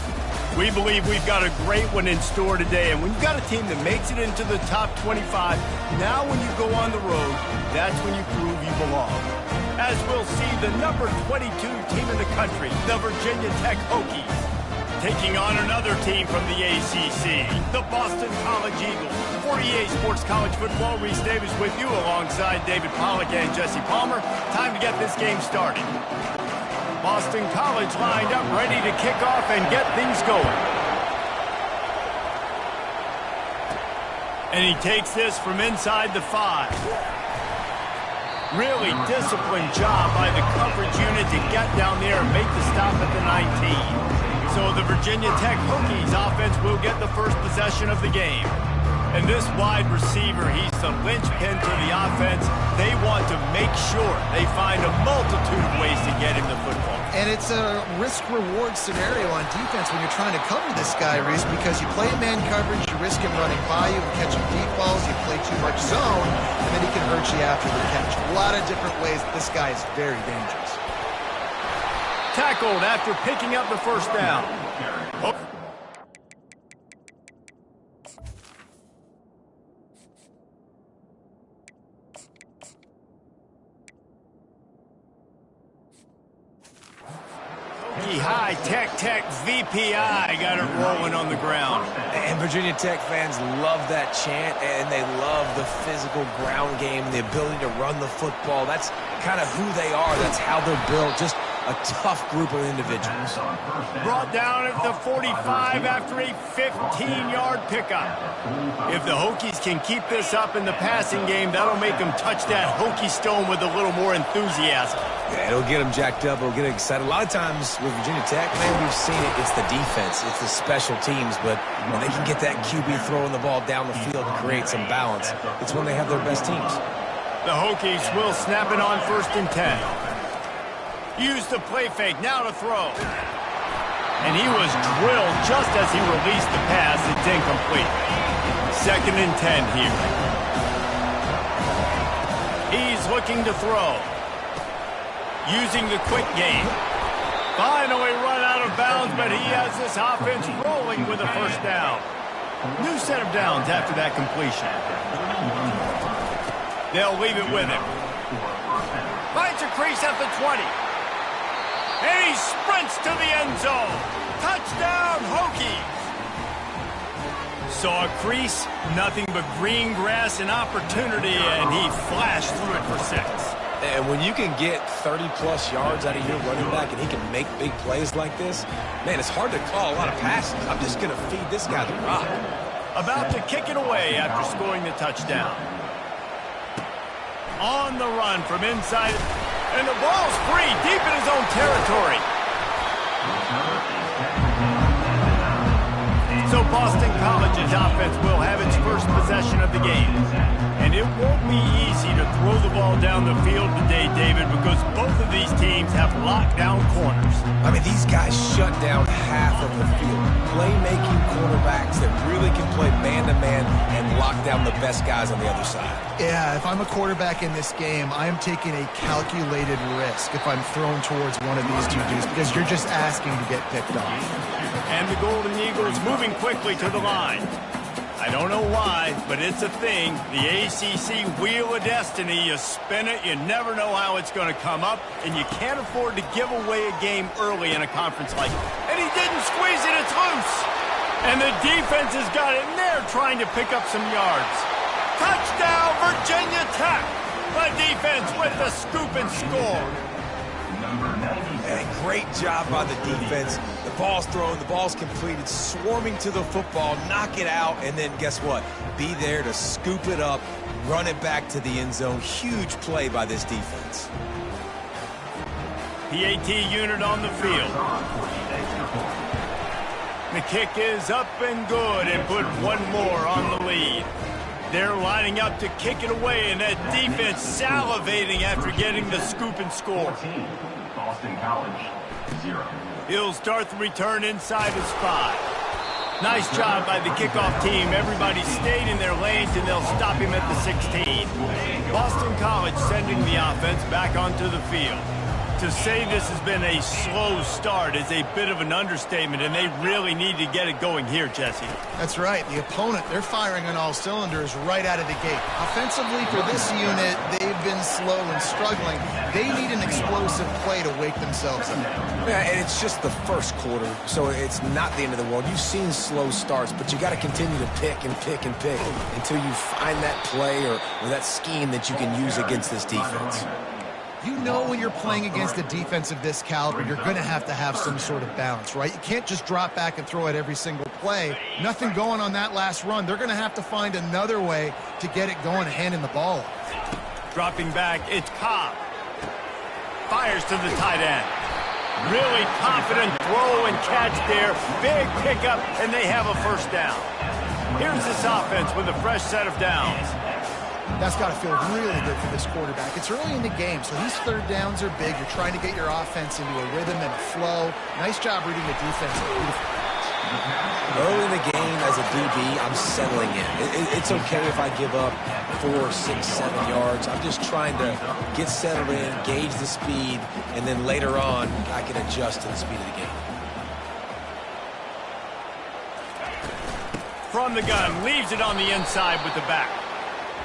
We believe we've got a great one in store today, and when you've got a team that makes it into the top 25, now when you go on the road, that's when you prove you belong. As we'll see the number 22 team in the country, the Virginia Tech Hokies, taking on another team from the ACC, the Boston College Eagles. For EA Sports College Football, Reese Davis with you alongside David Pollack and Jesse Palmer. Time to get this game started. Boston College lined up, ready to kick off and get things going. And he takes this from inside the 5. Really disciplined job by the coverage unit to get down there and make the stop at the 19. So the Virginia Tech Hokies offense will get the first possession of the game. And this wide receiver, he's the linchpin to the offense. They want to make sure they find a multitude of ways to get him the football. And it's a risk-reward scenario on defense when you're trying to cover this guy, Reese, because you play man coverage, you risk him running by you and catching deep balls, you play too much zone, and then he can hurt you after the catch. A lot of different ways. This guy is very dangerous. Tackled after picking up the first down. Oh. High Tech VPI got it rolling on the ground. And Virginia Tech fans love that chant, and they love the physical ground game, the ability to run the football. That's kind of who they are. That's how they're built. Just a tough group of individuals. Brought down at the 45 after a 15-yard pickup. If the Hokies can keep this up in the passing game, that'll make them touch that Hokie stone with a little more enthusiasm. Yeah, it'll get them jacked up. It'll get them excited. A lot of times with Virginia Tech, man, we've seen it. It's the defense. It's the special teams. But when they can get that QB throwing the ball down the field and create some balance, it's when they have their best teams. The Hokies will snap it on 1st and 10. Use the play fake, now to throw. And he was drilled just as he released the pass. It's incomplete. 2nd and 10 here. He's looking to throw. Using the quick game. Finally run out of bounds, but he has this offense rolling with a first down. New set of downs after that completion. They'll leave it with him. Finds a crease at the 20. And he sprints to the end zone. Touchdown, Hokies. Saw a crease, nothing but green grass and opportunity, and he flashed through it for 6. And when you can get 30-plus yards out of your running back and he can make big plays like this, man, it's hard to call a lot of passes. I'm just going to feed this guy the rock. About to kick it away after scoring the touchdown. On the run from inside. And the ball's free, deep in his own territory. So Boston College's offense will have its first possession of the game. And it won't be easy to throw the ball down the field today, David, because both of these teams have lockdown corners. I mean, these guys shut down half of the field. Playmaking quarterbacks that really can play man-to-man and lock down the best guys on the other side. Yeah, if I'm a quarterback in this game, I am taking a calculated risk if I'm thrown towards one of these two dudes because you're just asking to get picked off. And the Golden Eagles moving quickly to the line. I don't know why, but it's a thing. The ACC Wheel of Destiny, you spin it, you never know how it's going to come up, and you can't afford to give away a game early in a conference like that. And he didn't squeeze it, it's loose. And the defense has got it in there trying to pick up some yards. Touchdown, Virginia Tech. The defense with the scoop and score. And a great job by the defense. The ball's thrown, the ball's completed, swarming to the football, knock it out, and then guess what? Be there to scoop it up, run it back to the end zone. Huge play by this defense. PAT unit on the field. The kick is up and good and put one more on the lead. They're lining up to kick it away, and that defense salivating after getting the scoop and score. Boston College, 0. He'll start the return inside his 5. Nice job by the kickoff team. Everybody stayed in their lanes, and they'll stop him at the 16. Boston College sending the offense back onto the field. To say this has been a slow start is a bit of an understatement, and they really need to get it going here, Jesse. That's right. The opponent, they're firing on all cylinders right out of the gate. Offensively, for this unit, they've been slow and struggling. They need an explosive play to wake themselves up. Yeah, and it's just the first quarter, so it's not the end of the world. You've seen slow starts, but you got to continue to pick and pick and pick until you find that play or that scheme that you can use against this defense. You know when you're playing against a defense of this caliber, you're going to have some sort of balance, right? You can't just drop back and throw it every single play. Nothing going on that last run. They're going to have to find another way to get it going, handing the ball off. Dropping back, it's Cobb. Fires to the tight end. Really confident throw and catch there. Big pickup, and they have a first down. Here's this offense with a fresh set of downs. That's got to feel really good for this quarterback. It's early in the game, so these third downs are big. You're trying to get your offense into a rhythm and a flow. Nice job reading the defense. Early in the game, as a DB, I'm settling in. It's okay if I give up 4, 6, 7 yards. I'm just trying to get settled in, gauge the speed, and then later on, I can adjust to the speed of the game. From the gun, leaves it on the inside with the back.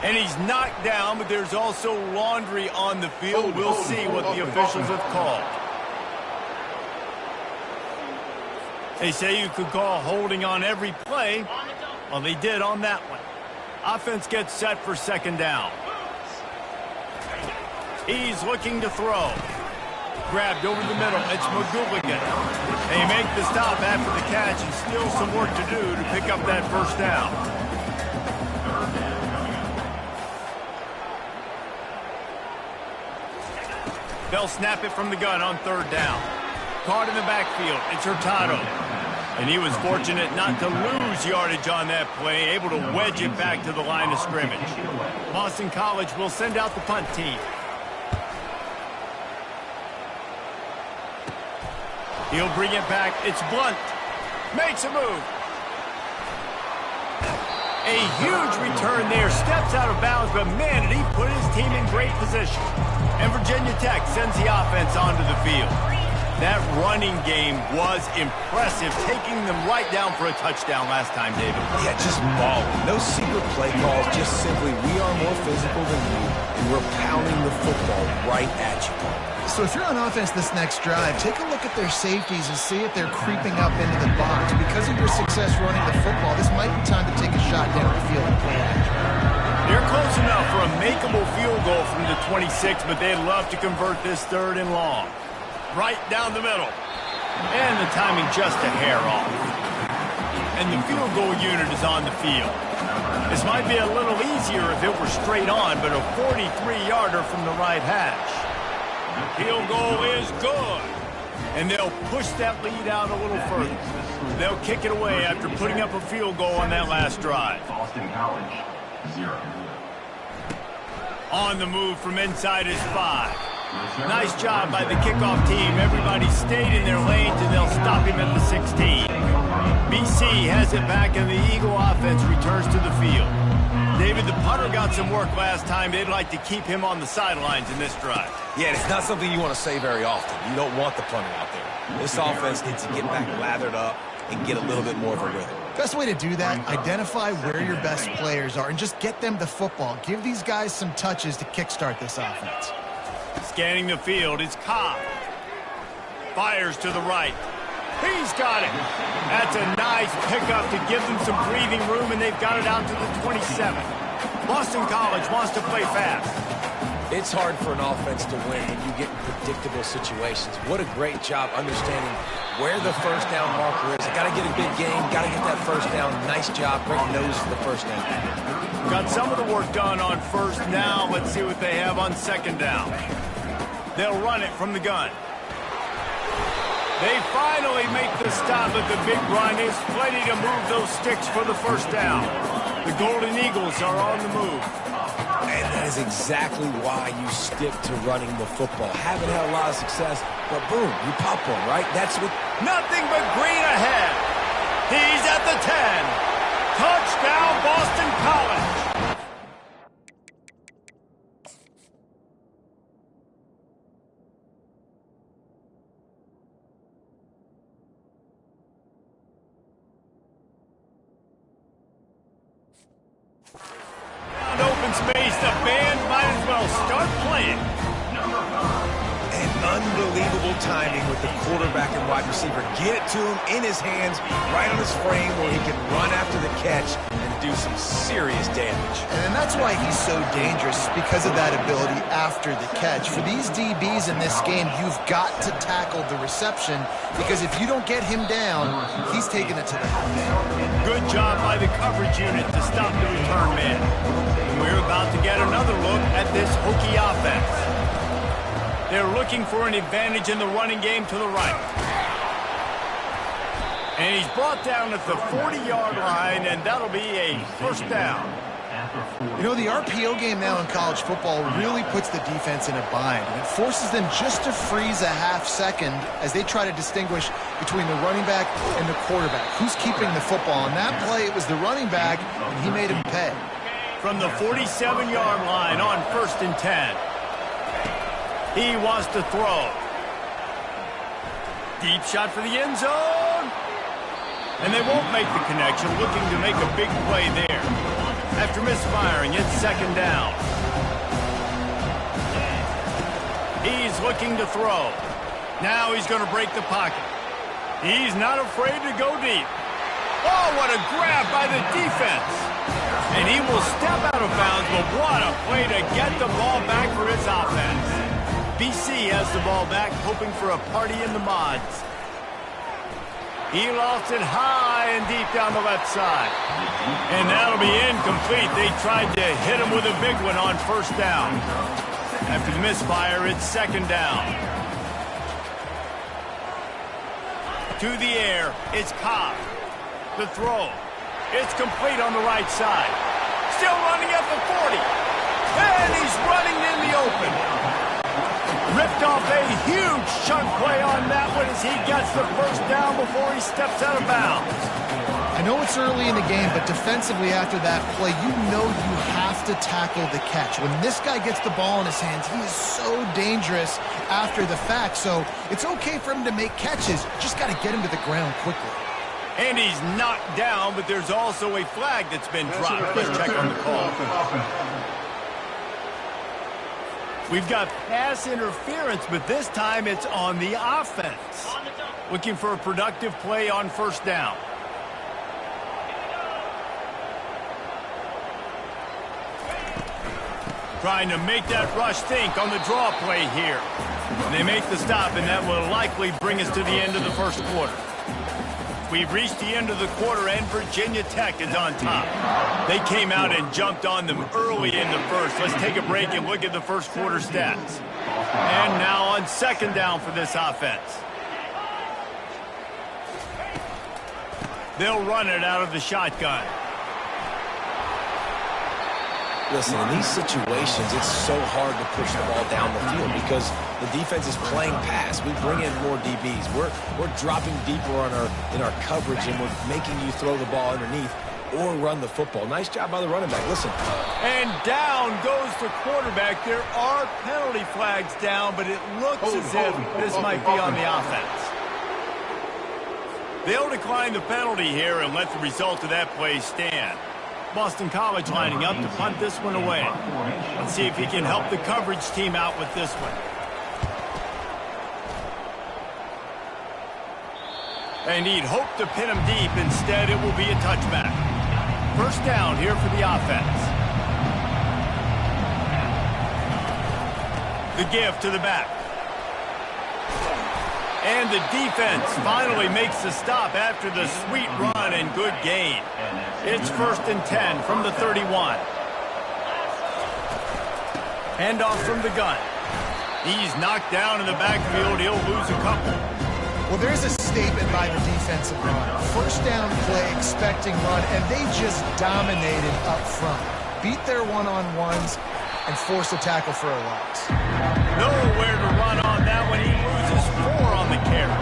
And he's knocked down, but there's also laundry on the field. We'll see what the officials have called. They say you could call holding on every play. Well, they did on that one. Offense gets set for second down. He's looking to throw. Grabbed over the middle. It's McGooligan. They make the stop after the catch and still some work to do to pick up that first down. They'll snap it from the gun on third down. Caught in the backfield. It's Hurtado. And he was fortunate not to lose yardage on that play, able to wedge it back to the line of scrimmage. Boston College will send out the punt team. He'll bring it back. It's Blunt. Makes a move. A huge return there. Steps out of bounds, but man, did he put his team in great position. And Virginia Tech sends the offense onto the field. That running game was impressive, taking them right down for a touchdown last time, David. Yeah, just balling. No secret play calls, just simply we are more physical than you, and we're pounding the football right at you. So if you're on offense this next drive, take a look at their safeties and see if they're creeping up into the box. Because of your success running the football, this might be time to take a shot down the field and play action. They're close enough for a makeable field goal from the 26, but they'd love to convert this third and long. Right down the middle. And the timing just a hair off. And the field goal unit is on the field. This might be a little easier if it were straight on, but a 43-yarder from the right hash. Field goal is good. And they'll push that lead out a little further. They'll kick it away after putting up a field goal on that last drive. Boston College, 0. On the move from inside his 5. Nice job by the kickoff team. Everybody stayed in their lanes, and they'll stop him at the 16. BC has it back, and the Eagle offense returns to the field. David, the punter got some work last time. They'd like to keep him on the sidelines in this drive. Yeah, it's not something you want to say very often. You don't want the punter out there. This offense needs to get back lathered up and get a little bit more of a rhythm. Best way to do that, identify where your best players are and just get them the football. Give these guys some touches to kickstart this offense. Scanning the field, it's Cobb. Fires to the right. He's got it. That's a nice pickup to give them some breathing room, and they've got it out to the 27. Boston College wants to play fast. It's hard for an offense to win when you get in predictable situations. What a great job understanding where the first down marker is. Got to get a big game, got to get that first down. Nice job, great nose for the first down. Got some of the work done on first. Now let's see what they have on second down. They'll run it from the gun. They finally make the stop at the big run. It's plenty to move those sticks for the first down. The Golden Eagles are on the move. And that is exactly why you stick to running the football. Haven't had a lot of success, but boom, you pop one, right? That's what... Nothing but green ahead. He's at the 10. Touchdown, Boston College. Found open space. The band might as well start playing. And unbelievable timing with the quarterback and wide receiver. Get it to him in his hands, right on his frame where he can run after the catch and do some serious damage. And that's why he's so dangerous, because of that ability after the catch. For these DBs in this game, you've got to tackle the reception, because if you don't get him down, he's taking it to the house. Good job by the coverage unit to stop the return man. And we're about to get another look at this Hokie offense. They're looking for an advantage in the running game to the right. And he's brought down at the 40-yard line, and that'll be a first down. You know, the RPO game now in college football really puts the defense in a bind, and it forces them just to freeze a half second as they try to distinguish between the running back and the quarterback. Who's keeping the football? On that play, it was the running back, and he made him pay. From the 47-yard line on 1st and 10. He wants to throw. Deep shot for the end zone. And they won't make the connection, looking to make a big play there. After misfiring, it's 2nd down. He's looking to throw. Now he's going to break the pocket. He's not afraid to go deep. Oh, what a grab by the defense. And he will step out of bounds, but what a play to get the ball back for his offense. BC has the ball back, hoping for a party in the mods. He lost it high and deep down the left side. And that'll be incomplete. They tried to hit him with a big one on 1st down. After the misfire, it's 2nd down. To the air, it's Cobb. The throw. It's complete on the right side. Still running at the 40. And he's running in the open. Ripped off a huge chunk play on that one as he gets the first down before he steps out of bounds. I know it's early in the game, but defensively after that play, you know you have to tackle the catch. When this guy gets the ball in his hands, he is so dangerous after the fact. So it's okay for him to make catches. You just got to get him to the ground quickly. And he's knocked down, but there's also a flag that's been dropped. Let's check on the call. We've got pass interference, but this time it's on the offense. Looking for a productive play on 1st down. Trying to make that rush think on the draw play here. And they make the stop, and that will likely bring us to the end of the 1st quarter. We've reached the end of the quarter, and Virginia Tech is on top. They came out and jumped on them early in the 1st. Let's take a break and look at the 1st quarter stats. And now on 2nd down for this offense. They'll run it out of the shotgun. Listen, in these situations, it's so hard to push the ball down the field because the defense is playing pass. We bring in more DBs. We're dropping deeper in our coverage, and we're making you throw the ball underneath or run the football. Nice job by the running back. Listen. And down goes the quarterback. There are penalty flags down, but it looks as if this might be on the offense. They'll decline the penalty here and let the result of that play stand. Boston College lining up to punt this one away. Let's see if he can help the coverage team out with this one. And he'd hoped to pin him deep. Instead, it will be a touchback. 1st down here for the offense. The give to the back. And the defense finally makes the stop after the sweet run and good gain. It's 1st and 10 from the 31. Handoff from the gun. He's knocked down in the backfield. He'll lose a couple. Well, there's a statement by the defensive line. 1st down play, expecting run, and they just dominated up front. Beat their one-on-ones and force a tackle for a loss. Nowhere to run on that one. He loses 4 on the carry.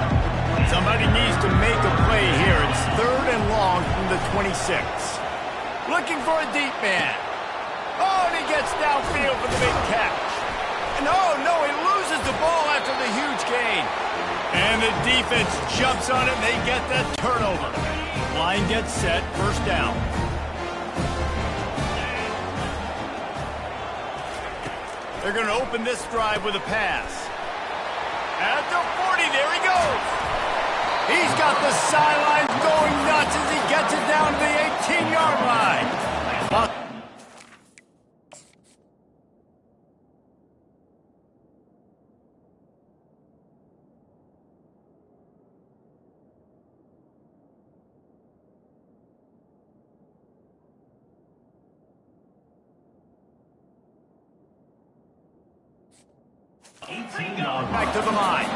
Somebody needs to make a play here. It's 3rd and 26. Looking for a deep man. Oh, and he gets downfield for the big catch. And oh, no, he loses the ball after the huge gain. And the defense jumps on it, and they get that turnover. Line gets set, first down. They're going to open this drive with a pass. At the 40, there he goes. He's got the sidelines going nuts as he gets it down to the 18-yard line. 18 yards. Back to the line.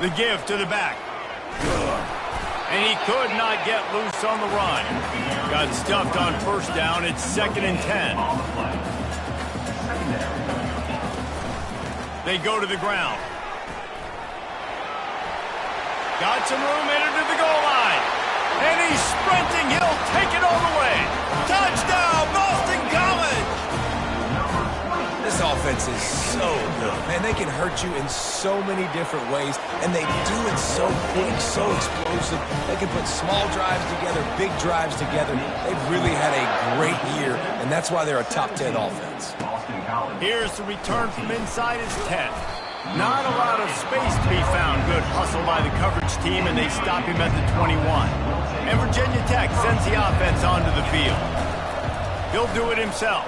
The give to the back. And he could not get loose on the run. Got stuffed on first down. It's 2nd and 10. They go to the ground. Got some room, entered to the goal line. And he's sprinting. He'll take it all the way. Touchdown, Boston College! This offense is so good. Man, they can hurt you in so many different ways, and they do it so quick, so explosive. They can put small drives together, big drives together. They've really had a great year, and that's why they're a top 10 offense. Here's the return from inside his 10. Not a lot of space to be found. Good hustle by the coverage team, and they stop him at the 21. And Virginia Tech sends the offense onto the field. He'll do it himself.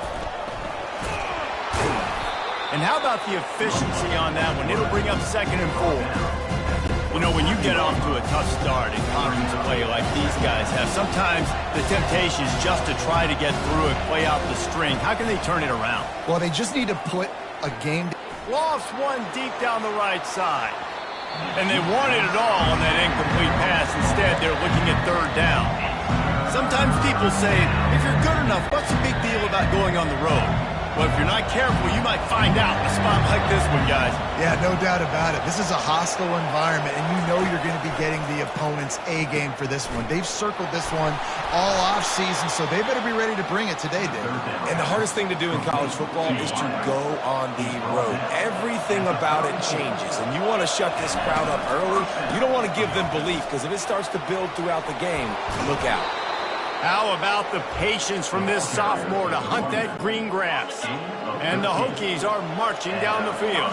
And how about the efficiency on that one? It'll bring up 2nd and 4. You know, when you get off to a tough start in conference play like these guys have, sometimes the temptation is just to try to get through it, play out the string. How can they turn it around? Well, they just need to put a game. Lofts one deep down the right side. And they wanted it all on that incomplete pass. Instead, they're looking at 3rd down. Sometimes people say, if you're good enough, what's the big deal about going on the road? Well, if you're not careful, you might find out in a spot like this one, guys. Yeah, no doubt about it. This is a hostile environment, and you know you're going to be getting the opponent's A game for this one. They've circled this one all off season, so they better be ready to bring it today, Dave. And the hardest thing to do in college football is to go on the road. Everything about it changes, and you want to shut this crowd up early. You don't want to give them belief, because if it starts to build throughout the game, look out. How about the patience from this sophomore to hunt that green grass? And the Hokies are marching down the field.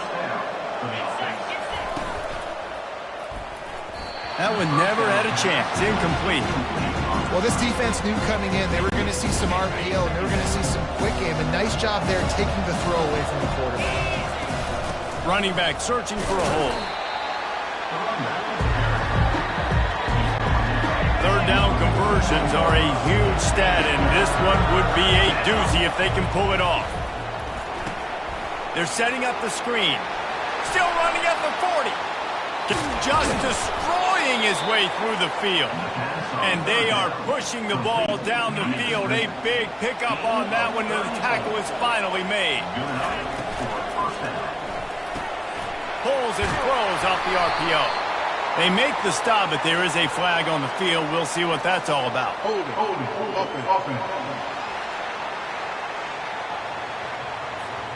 That one never had a chance. Incomplete. Well, this defense knew coming in they were going to see some RPO, and they were going to see some quick game. A nice job there taking the throw away from the quarterback. Running back searching for a hole. 3rd down conversions are a huge stat, and this one would be a doozy if they can pull it off. They're setting up the screen. Still running at the 40. Just destroying his way through the field. And they are pushing the ball down the field. A big pickup on that one, and the tackle is finally made. Pulls and throws off the RPO. They make the stop, but there is a flag on the field. We'll see what that's all about. Hold it.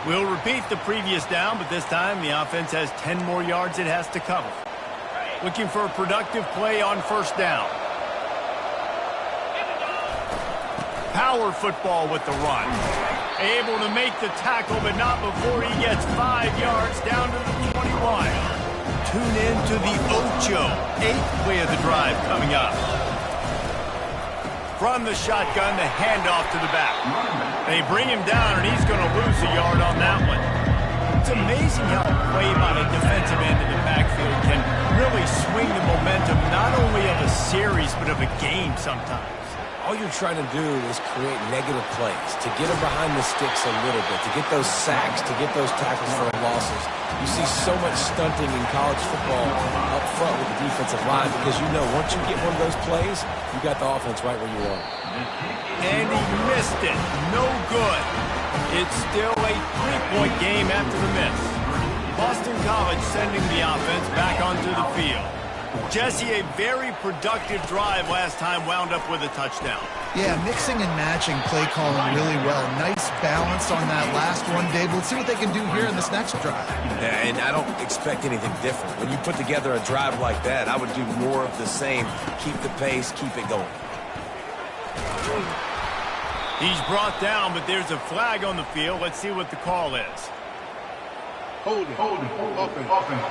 We'll repeat the previous down, but this time the offense has 10 more yards it has to cover. Looking for a productive play on 1st down. Power football with the run. Able to make the tackle, but not before he gets 5 yards down to the 21. Tune in to the Ocho. 8th play of the drive coming up. From the shotgun, the handoff to the back. They bring him down, and he's going to lose a yard on that one. It's amazing how a play by the defensive end of the backfield can really swing the momentum not only of a series, but of a game sometimes. All you're trying to do is create negative plays, to get them behind the sticks a little bit, to get those sacks, to get those tackles for losses. You see so much stunting in college football up front with the defensive line because you know once you get one of those plays, you got the offense right where you want. And he missed it. No good. It's still a 3-point game after the miss. Boston College sending the offense back onto the field. Jesse, a very productive drive last time wound up with a touchdown. Yeah, mixing and matching play calling really well. Nice balance on that last one, Dave. Let's see what they can do here in this next drive. Yeah, and I don't expect anything different. When you put together a drive like that, I would do more of the same. Keep the pace, keep it going. He's brought down, but there's a flag on the field. Let's see what the call is. Hold it. Offense.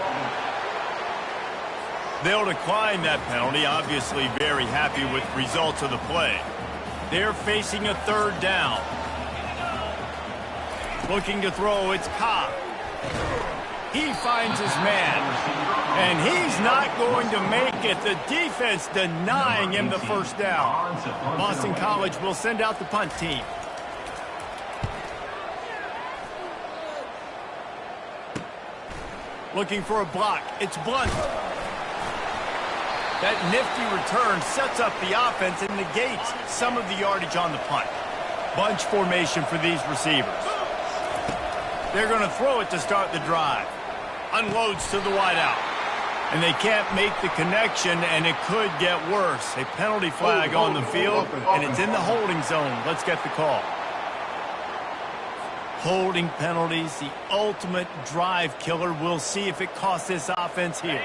They'll decline that penalty, obviously very happy with results of the play. They're facing a third down. Looking to throw, it's Cobb. He finds his man, and he's not going to make it. The defense denying him the first down. Boston College will send out the punt team. Looking for a block. It's Blunt. That nifty return sets up the offense and negates some of the yardage on the punt. Bunch formation for these receivers. They're going to throw it to start the drive. Unloads to the wideout. And they can't make the connection, and it could get worse. A penalty flag on the field, and it's in the holding zone. Let's get the call. Holding penalties, the ultimate drive killer. We'll see if it costs this offense here.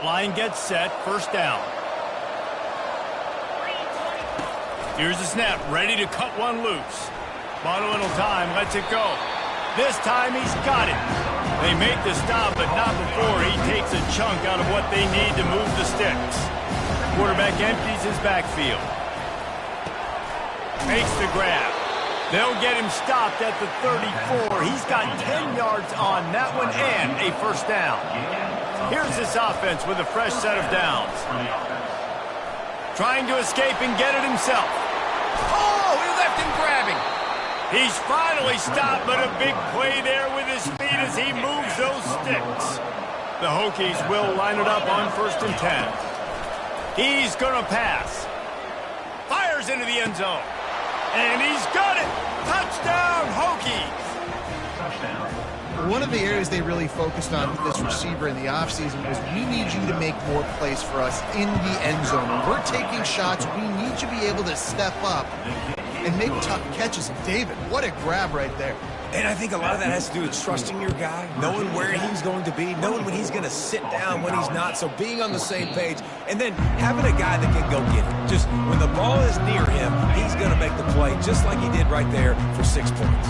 Line gets set, first down. Here's the snap, ready to cut one loose. Bought a little time, lets it go. This time he's got it. They make the stop, but not before he takes a chunk out of what they need to move the sticks. Quarterback empties his backfield. Makes the grab. They'll get him stopped at the 34. He's got 10 yards on that one and a first down. Here's this offense with a fresh set of downs. Trying to escape and get it himself. Oh, he left him grabbing. He's finally stopped, but a big play there with his feet as he moves those sticks. The Hokies will line it up on 1st and 10. He's going to pass. Fires into the end zone. And he's got it! Touchdown, Hokies! One of the areas they really focused on with this receiver in the offseason was we need you to make more plays for us in the end zone. When we're taking shots, we need you to be able to step up and make tough catches. David, what a grab right there. And I think a lot of that has to do with trusting your guy, knowing where he's going to be, knowing when he's going to sit down, when he's not, so being on the same page, and then having a guy that can go get it. Just when the ball is near him, he's going to make the play just like he did right there for 6 points.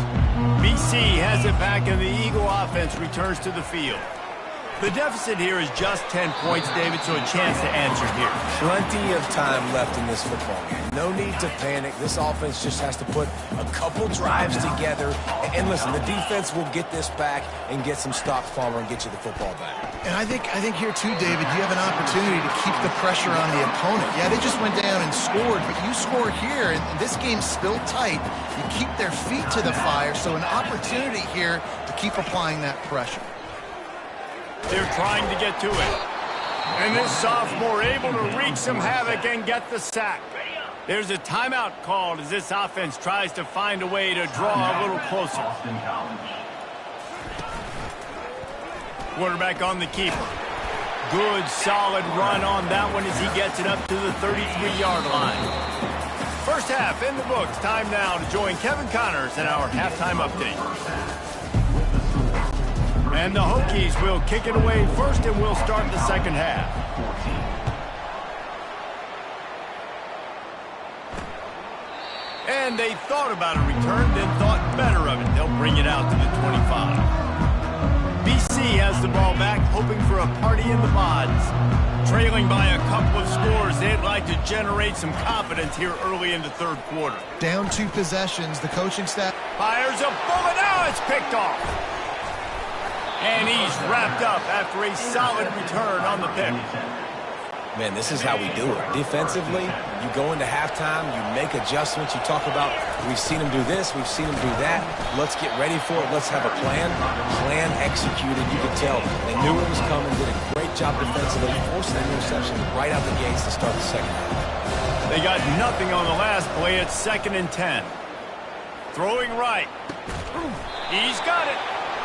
BC has it back, and the Eagle offense returns to the field. The deficit here is just 10 points, David, so a chance to answer here. Plenty of time left in this football game. No need to panic. This offense just has to put a couple drives together. And listen, the defense will get this back and get some stops, Palmer, and get you the football back. And I think here too, David, you have an opportunity to keep the pressure on the opponent. Yeah, they just went down and scored, but you score here, and this game's still tight. You keep their feet to the fire, so an opportunity here to keep applying that pressure. They're trying to get to it. And this sophomore able to wreak some havoc and get the sack. There's a timeout called as this offense tries to find a way to draw a little closer. Quarterback on the keeper. Good, solid run on that one as he gets it up to the 33-yard line. First half in the books. Time now to join Kevin Connors in our halftime update. And the Hokies will kick it away first, and we'll start the second half. And they thought about a return, then thought better of it. They'll bring it out to the 25. BC has the ball back, hoping for a party in the mods. Trailing by a couple of scores, they'd like to generate some confidence here early in the third quarter. Down 2 possessions, the coaching staff Fires a bullet, now it's picked off. And he's wrapped up after a solid return on the pick. Man, this is how we do it. Defensively, you go into halftime, you make adjustments. You talk about, we've seen them do this, we've seen them do that. Let's get ready for it. Let's have a plan. Plan executed. You could tell they knew it was coming, did a great job defensively, forcing an interception right out the gates to start the second half. They got nothing on the last play. It's 2nd and 10. Throwing right. He's got it.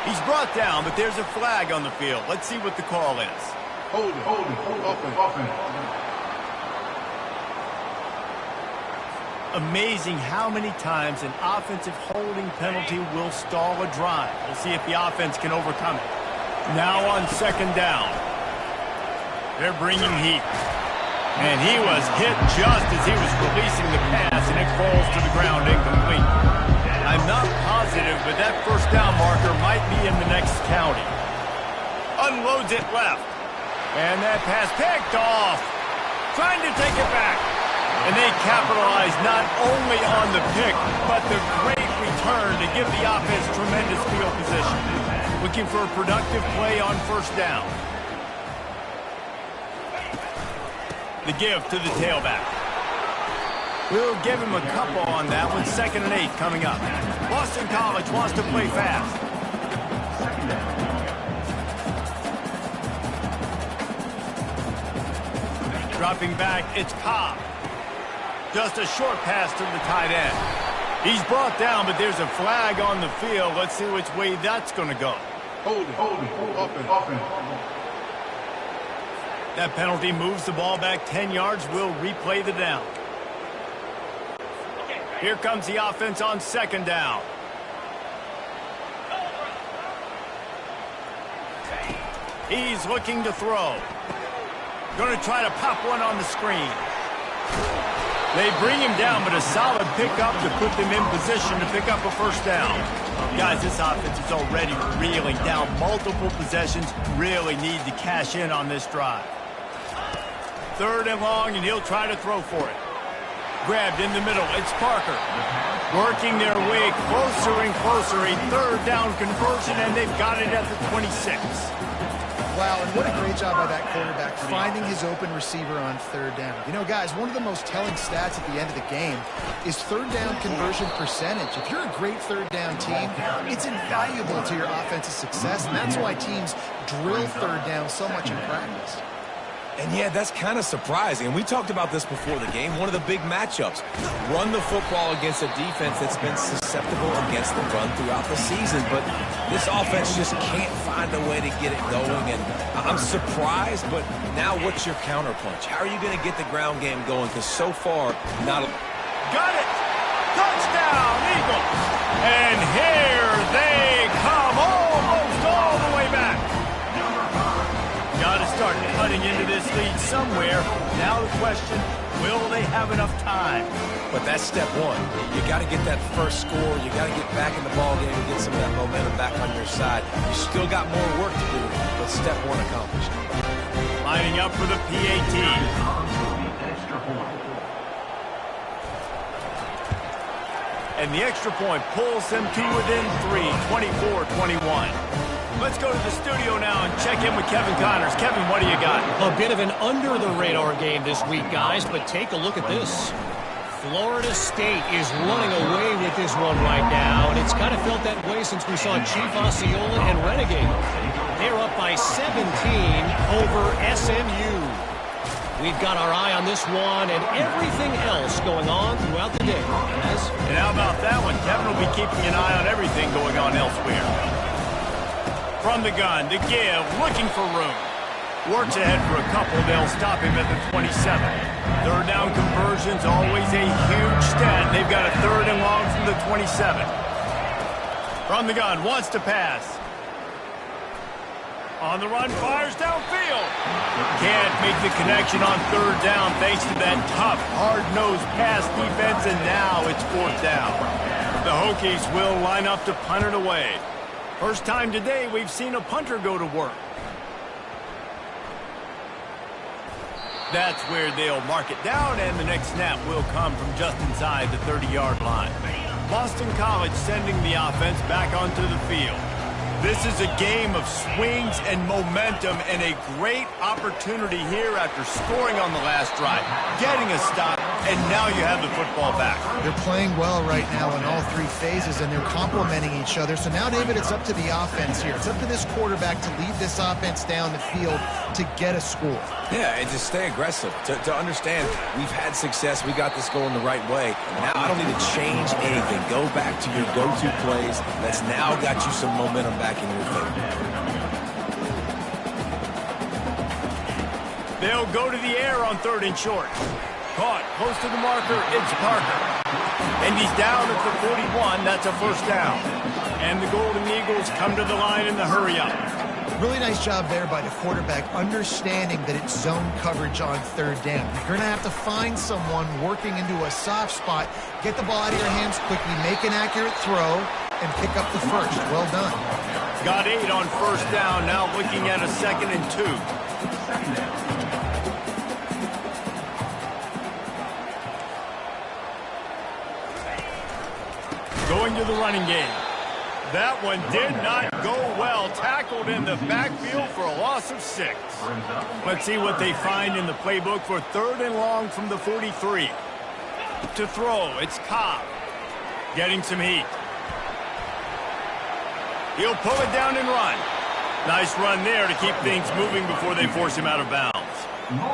He's brought down, but there's a flag on the field. Let's see what the call is. Holding, offense. Amazing how many times an offensive holding penalty will stall a drive. We'll see if the offense can overcome it. Now on second down. They're bringing heat. And he was hit just as he was releasing the pass, and it falls to the ground incomplete. I'm not positive, but that first down marker might be in the next county. Unloads it left. And that pass picked off. Trying to take it back. And they capitalize not only on the pick, but the great return to give the offense tremendous field position. Looking for a productive play on first down. The give to the tailback. We'll give him a couple on that one. 2nd and 8 coming up. Boston College wants to play fast. Dropping back, it's Cobb. Just a short pass to the tight end. He's brought down, but there's a flag on the field. Let's see which way that's going to go. Holding, offense. That penalty moves the ball back 10 yards. We'll replay the down. Here comes the offense on second down. He's looking to throw. Going to try to pop one on the screen. They bring him down, but a solid pickup to put them in position to pick up a first down. Guys, this offense is already reeling down multiple possessions. Really need to cash in on this drive. 3rd and long, and he'll try to throw for it. Grabbed in the middle. It's Parker. Working their way closer and closer. A 3rd down conversion, and they've got it at the 26. Wow, and what a great job by that quarterback finding his open receiver on 3rd down. You know, guys, one of the most telling stats at the end of the game is 3rd down conversion percentage. If you're a great 3rd down team, it's invaluable to your offensive success, and that's why teams drill 3rd down so much in practice. And yeah, that's kind of surprising. And we talked about this before the game. One of the big matchups. Run the football against a defense that's been susceptible against the run throughout the season. But this offense just can't find a way to get it going. And I'm surprised, but now what's your counterpunch? How are you going to get the ground game going? Because so far, not a... Got it! Touchdown, Eagles! And here they come, almost all the way back. Got to start cutting into this lead somewhere. Now the question, will they have enough time? But that's step one. You got to get that first score. You got to get back in the ball game and get some of that momentum back on your side. You still got more work to do, but step one accomplished. Lining up for the PAT. And the extra point pulls them to within 3, 24-21. Let's go to the studio now and check in with Kevin Connors. Kevin, what do you got? A bit of an under-the-radar game this week, guys, but take a look at this. Florida State is running away with this one right now, and it's kind of felt that way since we saw Chief Osceola and Renegade. They're up by 17 over SMU. We've got our eye on this one and everything else going on throughout the day. Guys? And how about that one? Kevin will be keeping an eye on everything going on elsewhere. From the gun, the give, looking for room. Works ahead for a couple. They'll stop him at the 27. 3rd down conversion's always a huge stat. They've got a 3rd and long from the 27. From the gun, wants to pass. On the run, fires downfield. Can't make the connection on 3rd down thanks to that tough, hard-nosed pass defense, and now it's 4th down. The Hokies will line up to punt it away. First time today we've seen a punter go to work. That's where they'll mark it down, and the next snap will come from just inside the 30-yard line. Boston College sending the offense back onto the field. This is a game of swings and momentum, and a great opportunity here after scoring on the last drive, getting a stop, and now you have the football back. They're playing well right now in all three phases, and they're complementing each other. So now, David, it's up to the offense here. It's up to this quarterback to lead this offense down the field to get a score. Yeah, and to stay aggressive, to understand we've had success, we got this going the right way. Now I don't need to change anything. Go back to your go-to plays. That's now got you some momentum back in your favor. They'll go to the air on 3rd and short. Caught close to the marker, it's Parker. And he's down at the 41, that's a first down. And the Golden Eagles come to the line in the hurry-up. Really nice job there by the quarterback, understanding that it's zone coverage on 3rd down. You're going to have to find someone working into a soft spot, get the ball out of your hands quickly, make an accurate throw, and pick up the first. Well done. Got 8 on first down, now looking at a 2nd and 2. Going to the running game. That one did not go well. Tackled in the backfield for a loss of 6. Let's see what they find in the playbook for 3rd and long from the 43. To throw, it's Cobb. Getting some heat. He'll pull it down and run. Nice run there to keep things moving before they force him out of bounds.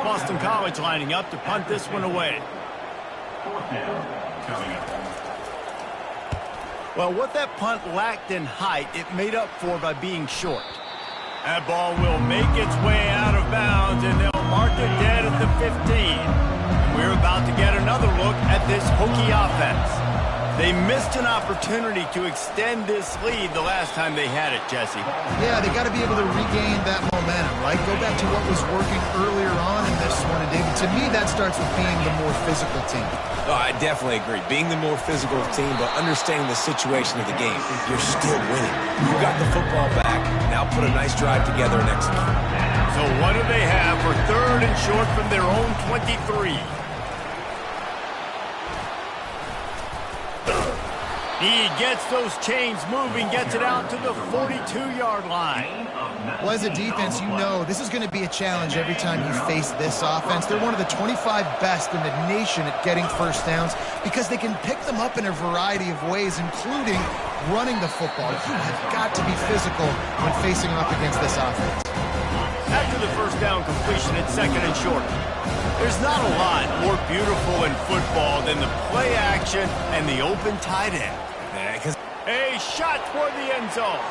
Boston College lining up to punt this one away. 4th down, coming up. Well, what that punt lacked in height, it made up for by being short. That ball will make its way out of bounds, and they'll mark it dead at the 15. And we're about to get another look at this Hokie offense. They missed an opportunity to extend this lead the last time they had it, Jesse. Yeah, they got to be able to regain that momentum, right? Go back to what was working earlier on in this one. And David, to me, that starts with being the more physical team. Oh, I definitely agree. Being the more physical team, but understanding the situation of the game. You're still winning. You got the football back. Now put a nice drive together and execute. So what do they have for 3rd and short from their own 23? He gets those chains moving, gets it out to the 42-yard line. Well, as a defense, you know this is going to be a challenge every time you face this offense. They're one of the 25 best in the nation at getting first downs because they can pick them up in a variety of ways, including running the football. You have got to be physical when facing off against this offense. After the first down completion, it's 2nd and short. There's not a lot more beautiful in football than the play action and the open tight end. A shot toward the end zone.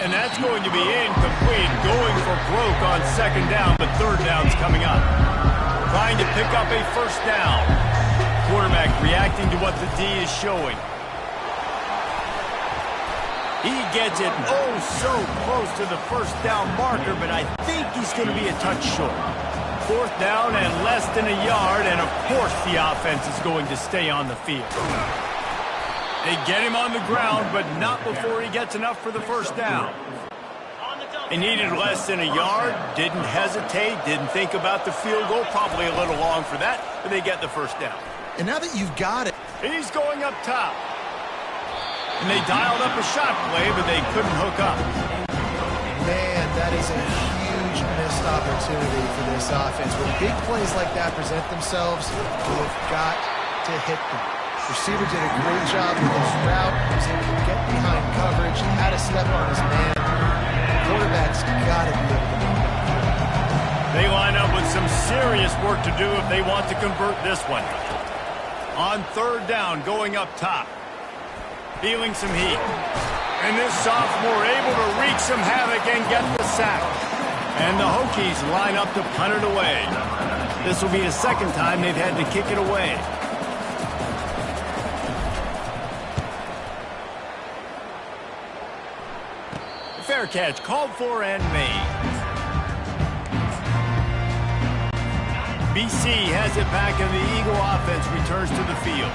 And that's going to be incomplete, going for broke on 2nd down, but 3rd down's coming up. Trying to pick up a first down. Quarterback reacting to what the D is showing. He gets it oh so close to the first down marker, but I think he's going to be a touch short. 4th down and less than a yard, and of course the offense is going to stay on the field. They get him on the ground, but not before he gets enough for the first down. They needed less than a yard, didn't hesitate, didn't think about the field goal, probably a little long for that, but they get the first down. And now that you've got it, he's going up top. And they dialed up a shot play, but they couldn't hook up. Man, that is a huge missed opportunity for this offense. When big plays like that present themselves, you've got to hit them. Receiver did a great job with his route. He was able to get behind coverage, had a step on his man. Quarterback's got to be able to make that. They line up with some serious work to do if they want to convert this one. On 3rd down, going up top. Feeling some heat. And this sophomore able to wreak some havoc and get the sack. And the Hokies line up to punt it away. This will be the 2nd time they've had to kick it away. Fair catch called for and made. BC has it back and the Eagle offense returns to the field.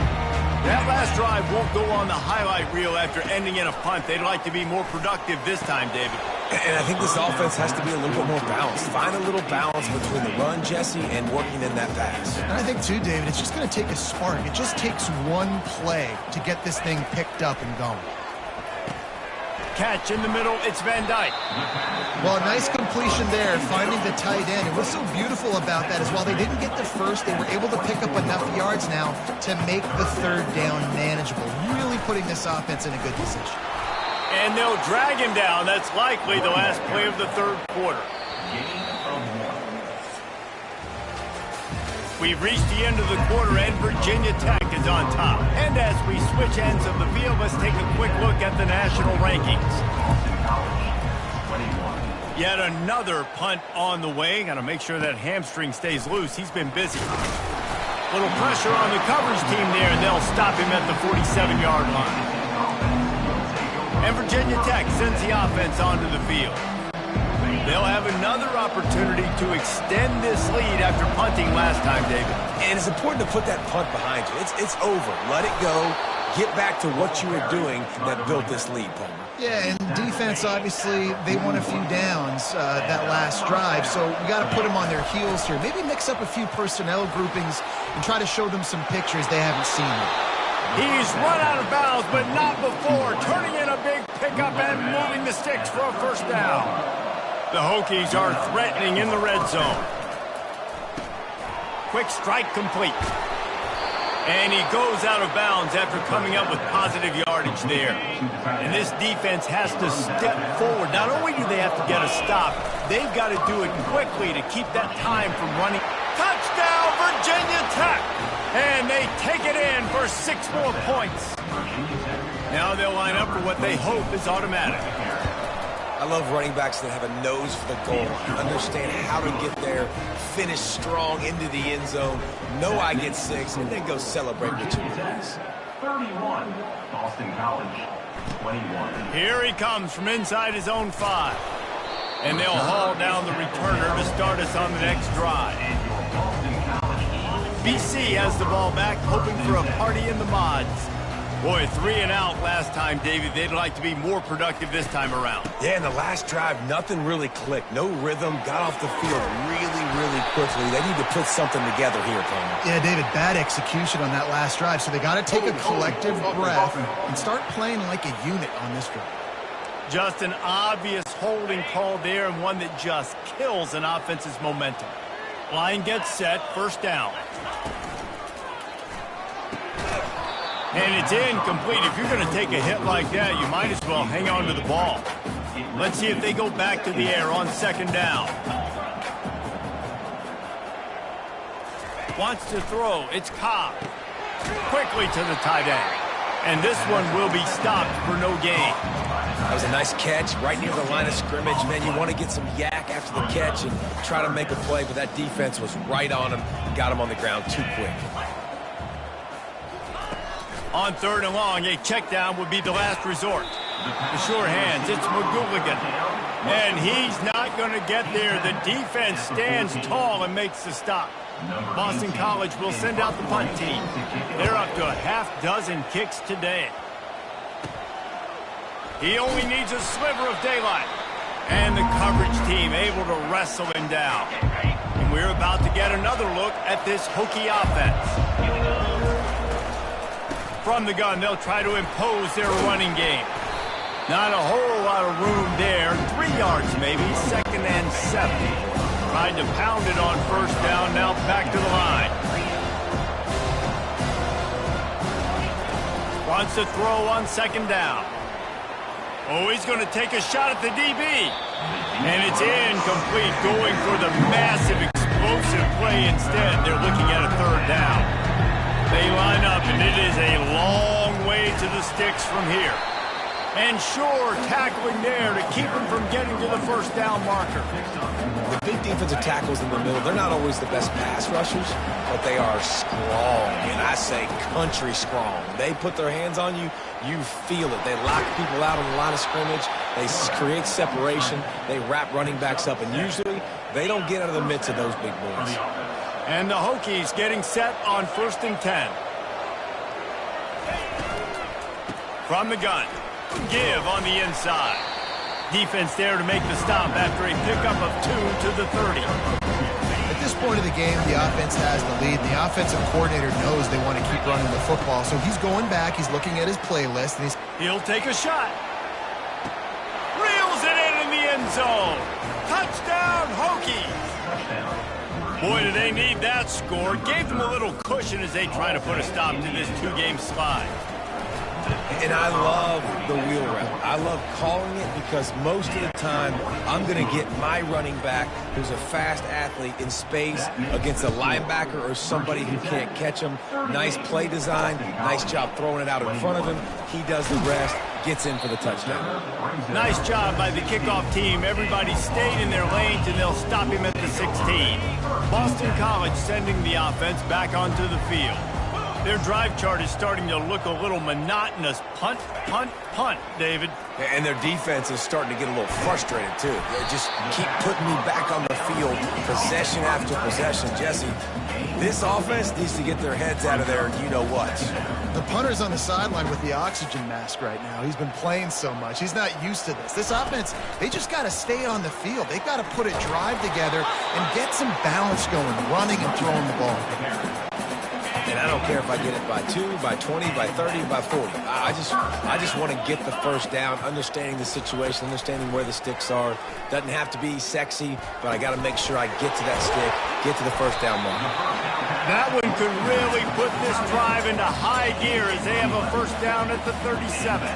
That last drive won't go on the highlight reel after ending in a punt. They'd like to be more productive this time, David. And I think this offense has to be a little bit more balanced. Find a little balance between the run, Jesse, and working in that pass. And I think, too, David, it's just going to take a spark. It just takes one play to get this thing picked up and going. catch in the middle. It's Van Dyke. Well, nice completion there, finding the tight end. And what's so beautiful about that is while they didn't get the first, they were able to pick up enough yards now to make the third down manageable, really putting this offense in a good position. And they'll drag him down. That's likely the last play of the third quarter. We've reached the end of the quarter, and Virginia Tech is on top. And as we switch ends of the field, let's take a quick look at the national rankings. Yet another punt on the way. Got to make sure that hamstring stays loose. He's been busy. Little pressure on the coverage team there, and they'll stop him at the 47-yard line. And Virginia Tech sends the offense onto the field. They'll have another opportunity to extend this lead after punting last time, David. And it's important to put that punt behind you. It's over. Let it go. Get back to what you were doing that built this lead, Palmer. Yeah, and defense, obviously, they won a few downs that last drive, so we got to put them on their heels here. Maybe mix up a few personnel groupings and try to show them some pictures they haven't seen yet. He's run out of bounds, but not before. Turning in a big pickup and moving the sticks for a first down. The Hokies are threatening in the red zone. Quick strike complete. And he goes out of bounds after coming up with positive yardage there. And this defense has to step forward. Not only do they have to get a stop, they've got to do it quickly to keep that time from running. Touchdown, Virginia Tech! And they take it in for 6 more points. Now they'll line up for what they hope is automatic. I love running backs that have a nose for the goal, understand how to get there, finish strong into the end zone, know I get 6, and then go celebrate with 2 plays. 31, Boston College, 21. Here he comes from inside his own 5. And they'll haul down the returner to start us on the next drive. BC has the ball back, hoping for a party in the mods. Boy, 3 and out last time, David. They'd like to be more productive this time around. Yeah, in the last drive, nothing really clicked. No rhythm, got off the field really quickly. They need to put something together here, Palmer. Yeah, David, bad execution on that last drive, so they got to take a collective breath and start playing like a unit on this drive. Just an obvious holding call there, and one that just kills an offense's momentum. Line gets set, first down. And it's incomplete. If you're going to take a hit like that, you might as well hang on to the ball. Let's see if they go back to the air on second down. Wants to throw. It's Cobb. Quickly to the tight end. And this one will be stopped for no gain. That was a nice catch right near the line of scrimmage. Man, you want to get some yak after the catch and try to make a play, but that defense was right on him. Got him on the ground too quick. On third and long, a check down would be the last resort. The sure hands, it's McGooligan. And he's not going to get there. The defense stands tall and makes the stop. Boston College will send out the punt team. They're up to a half-dozen kicks today. He only needs a sliver of daylight. And the coverage team able to wrestle him down. And we're about to get another look at this Hokie offense. From the gun, they'll try to impose their running game. Not a whole lot of room there. 3 yards maybe, second and 7. Tried to pound it on first down, now back to the line. Wants to throw on second down. Oh, he's going to take a shot at the DB. And it's incomplete, going for the massive explosive play instead. They're looking at a third down. They line up, and it is a long way to the sticks from here. And sure, tackling there to keep him from getting to the first down marker. The big defensive tackles in the middle, they're not always the best pass rushers, but they are strong, and I say country strong. They put their hands on you, you feel it. They lock people out on the line of scrimmage. They create separation. They wrap running backs up, and usually they don't get out of the midst of those big boys. And the Hokies getting set on first and 10. From the gun. Give on the inside. Defense there to make the stop after a pickup of 2 to the 30. At this point of the game, the offense has the lead. The offensive coordinator knows they want to keep running the football, so he's going back. He's looking at his playlist, and he'll take a shot. end zone. Touchdown, Hokies. Boy, do they need that score. Gave them a little cushion as they try to put a stop to this two-game slide. And I love the wheel route. I love calling it because most of the time I'm going to get my running back who's a fast athlete in space against a linebacker or somebody who can't catch him. Nice play design. Nice job throwing it out in front of him. He does the rest, gets in for the touchdown. Nice job by the kickoff team. Everybody stayed in their lanes, and they'll stop him at the 16. Boston College sending the offense back onto the field. Their drive chart is starting to look a little monotonous. Punt, punt, punt, David. And their defense is starting to get a little frustrated, too. They just keep putting me back on the field, possession after possession. Jesse, this offense needs to get their heads out of there, you-know-what. The punter's on the sideline with the oxygen mask right now. He's been playing so much. He's not used to this. This offense, they just got to stay on the field. They've got to put a drive together and get some balance going, running and throwing the ball. And I don't care if I get it by 2, by 20, by 30, by 40. I just want to get the first down, understanding the situation, understanding where the sticks are. Doesn't have to be sexy, but I got to make sure I get to that stick, get to the first down mark. That one could really put this drive into high gear as they have a first down at the 37.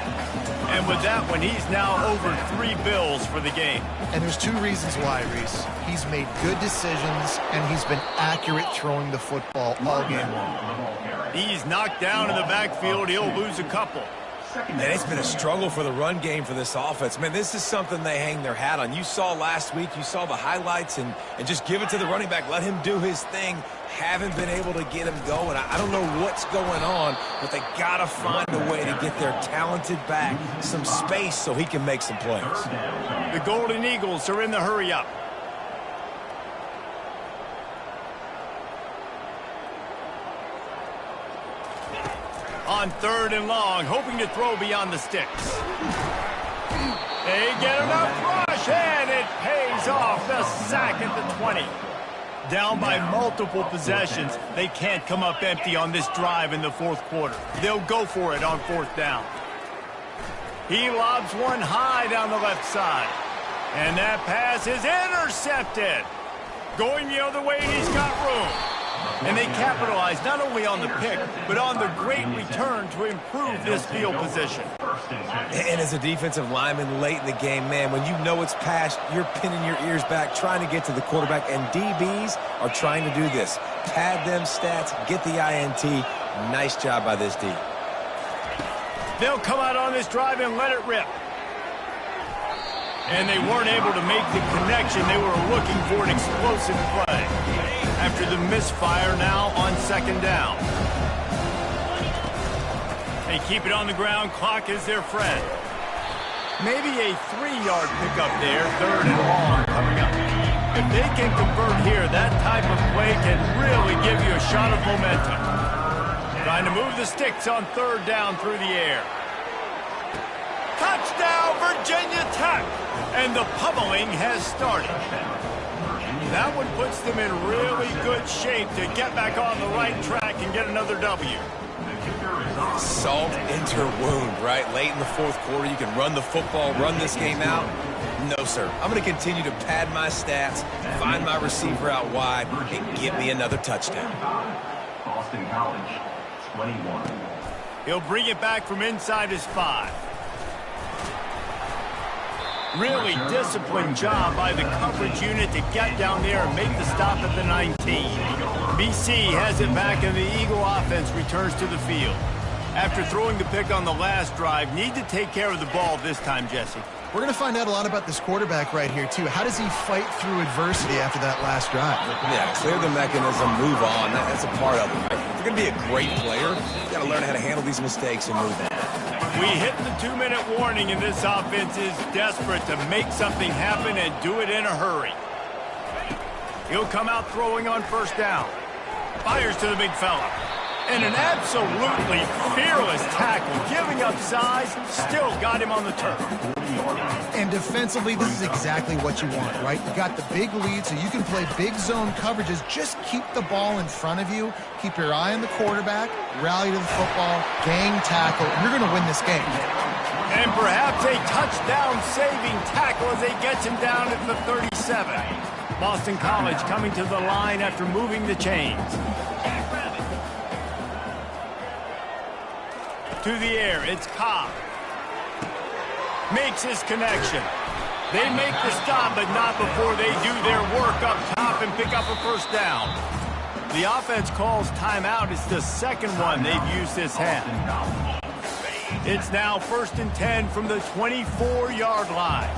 And with that one, he's now over 3 bills for the game. And there's 2 reasons why, Reese. He's made good decisions, and he's been accurate throwing the football all game long. He's knocked down in the backfield. He'll lose a couple. And it's been a struggle for the run game for this offense. Man, this is something they hang their hat on. You saw last week, you saw the highlights, and just give it to the running back. Let him do his thing. Haven't been able to get him going. I don't know what's going on, but they got to find a way to get their talented back some space so he can make some plays. The Golden Eagles are in the hurry-up. On 3rd and long, hoping to throw beyond the sticks. They get enough rush, and it pays off. The sack at the 20. Down by multiple possessions, they can't come up empty on this drive in the 4th quarter. They'll go for it on 4th down. He lobs one high down the left side. And that pass is intercepted. Going the other way, and he's got room. And they capitalize not only on the pick, but on the great return to improve this field position. And as a defensive lineman late in the game, man, when you know it's past, you're pinning your ears back, trying to get to the quarterback, and DBs are trying to do this. Pad them stats, get the INT. Nice job by this D. They'll come out on this drive and let it rip. And they weren't able to make the connection. They were looking for an explosive play. After the misfire, now on 2nd down. They keep it on the ground. Clock is their friend. Maybe a 3-yard pickup there. 3rd and long coming up. If they can convert here, that type of play can really give you a shot of momentum. Trying to move the sticks on 3rd down through the air. Touchdown, Virginia Tech! And the pummeling has started. That one puts them in really good shape to get back on the right track and get another W. Salt into wound, right? Late in the 4th quarter, you can run the football, run this game out. No, sir. I'm going to continue to pad my stats, find my receiver out wide, and give me another touchdown. Boston College, 21. He'll bring it back from inside his 5. Really disciplined job by the coverage unit to get down there and make the stop at the 19. BC has it back, and the Eagle offense returns to the field. After throwing the pick on the last drive, need to take care of the ball this time, Jesse. We're going to find out a lot about this quarterback right here, too. How does he fight through adversity after that last drive? Yeah, clear the mechanism, move on. That's a part of it. Right? If you're going to be a great player, you got to learn how to handle these mistakes and move on. We hit the 2-minute warning, and this offense is desperate to make something happen and do it in a hurry. He'll come out throwing on 1st down. Fires to the big fella. And an absolutely fearless tackle, giving up size, still got him on the turf. And defensively, this is exactly what you want, right? You got the big lead, so you can play big zone coverages. Just keep the ball in front of you. Keep your eye on the quarterback. Rally to the football. Gang tackle. You're going to win this game. And perhaps a touchdown-saving tackle as they get him down at the 37. Boston College coming to the line after moving the chains. To the air, it's Cobb. Makes his connection. They make the stop, but not before they do their work up top and pick up a first down. The offense calls timeout. It's the second one they've used this half. It's now 1st and 10 from the 24-yard line.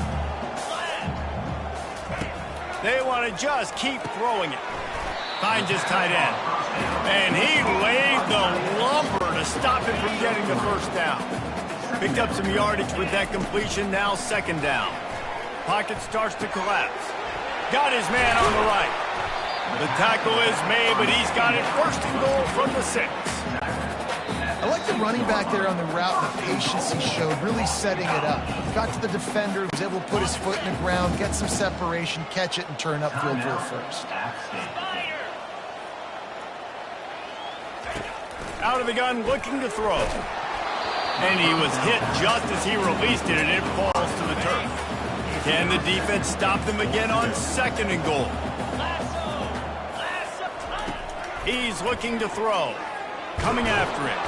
They want to just keep throwing it. Finds his tight end. And he laid the lumber to stop him from getting the first down. Picked up some yardage with that completion, now 2nd down. Pocket starts to collapse. Got his man on the right. The tackle is made, but he's got it 1st and goal from the 6. I like the running back there on the route and the patience he showed, really setting it up. Got to the defender, was able to put his foot in the ground, get some separation, catch it, and turn upfield for a first. Out of the gun, looking to throw. And he was hit just as he released it, and it falls to the turf. Can the defense stop them again on 2nd and goal? He's looking to throw. Coming after it.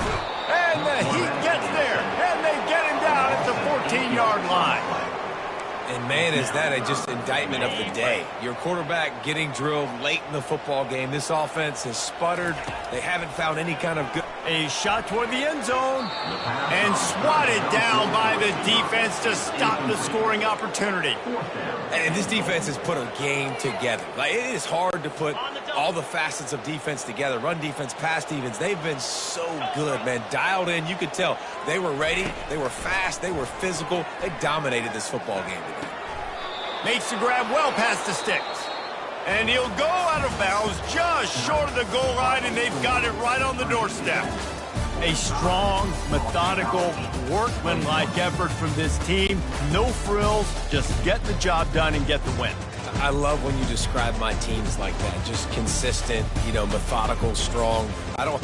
And the Heat gets there. And they get him down at the 14-yard line. And, man, is that just indictment of the day. Your quarterback getting drilled late in the football game. This offense has sputtered. They haven't found any kind of good... A shot toward the end zone. And swatted down by the defense to stop the scoring opportunity. And this defense has put a game together. Like, it is hard to put all the facets of defense together. Run defense, pass defense. They've been so good, man. Dialed in. You could tell they were ready. They were fast. They were physical. They dominated this football game today. Makes the grab well past the sticks. And he'll go out of bounds just short of the goal line, and they've got it right on the doorstep. A strong, methodical, workmanlike effort from this team. No frills, just get the job done and get the win. I love when you describe my teams like that. Just consistent, methodical, strong. I don't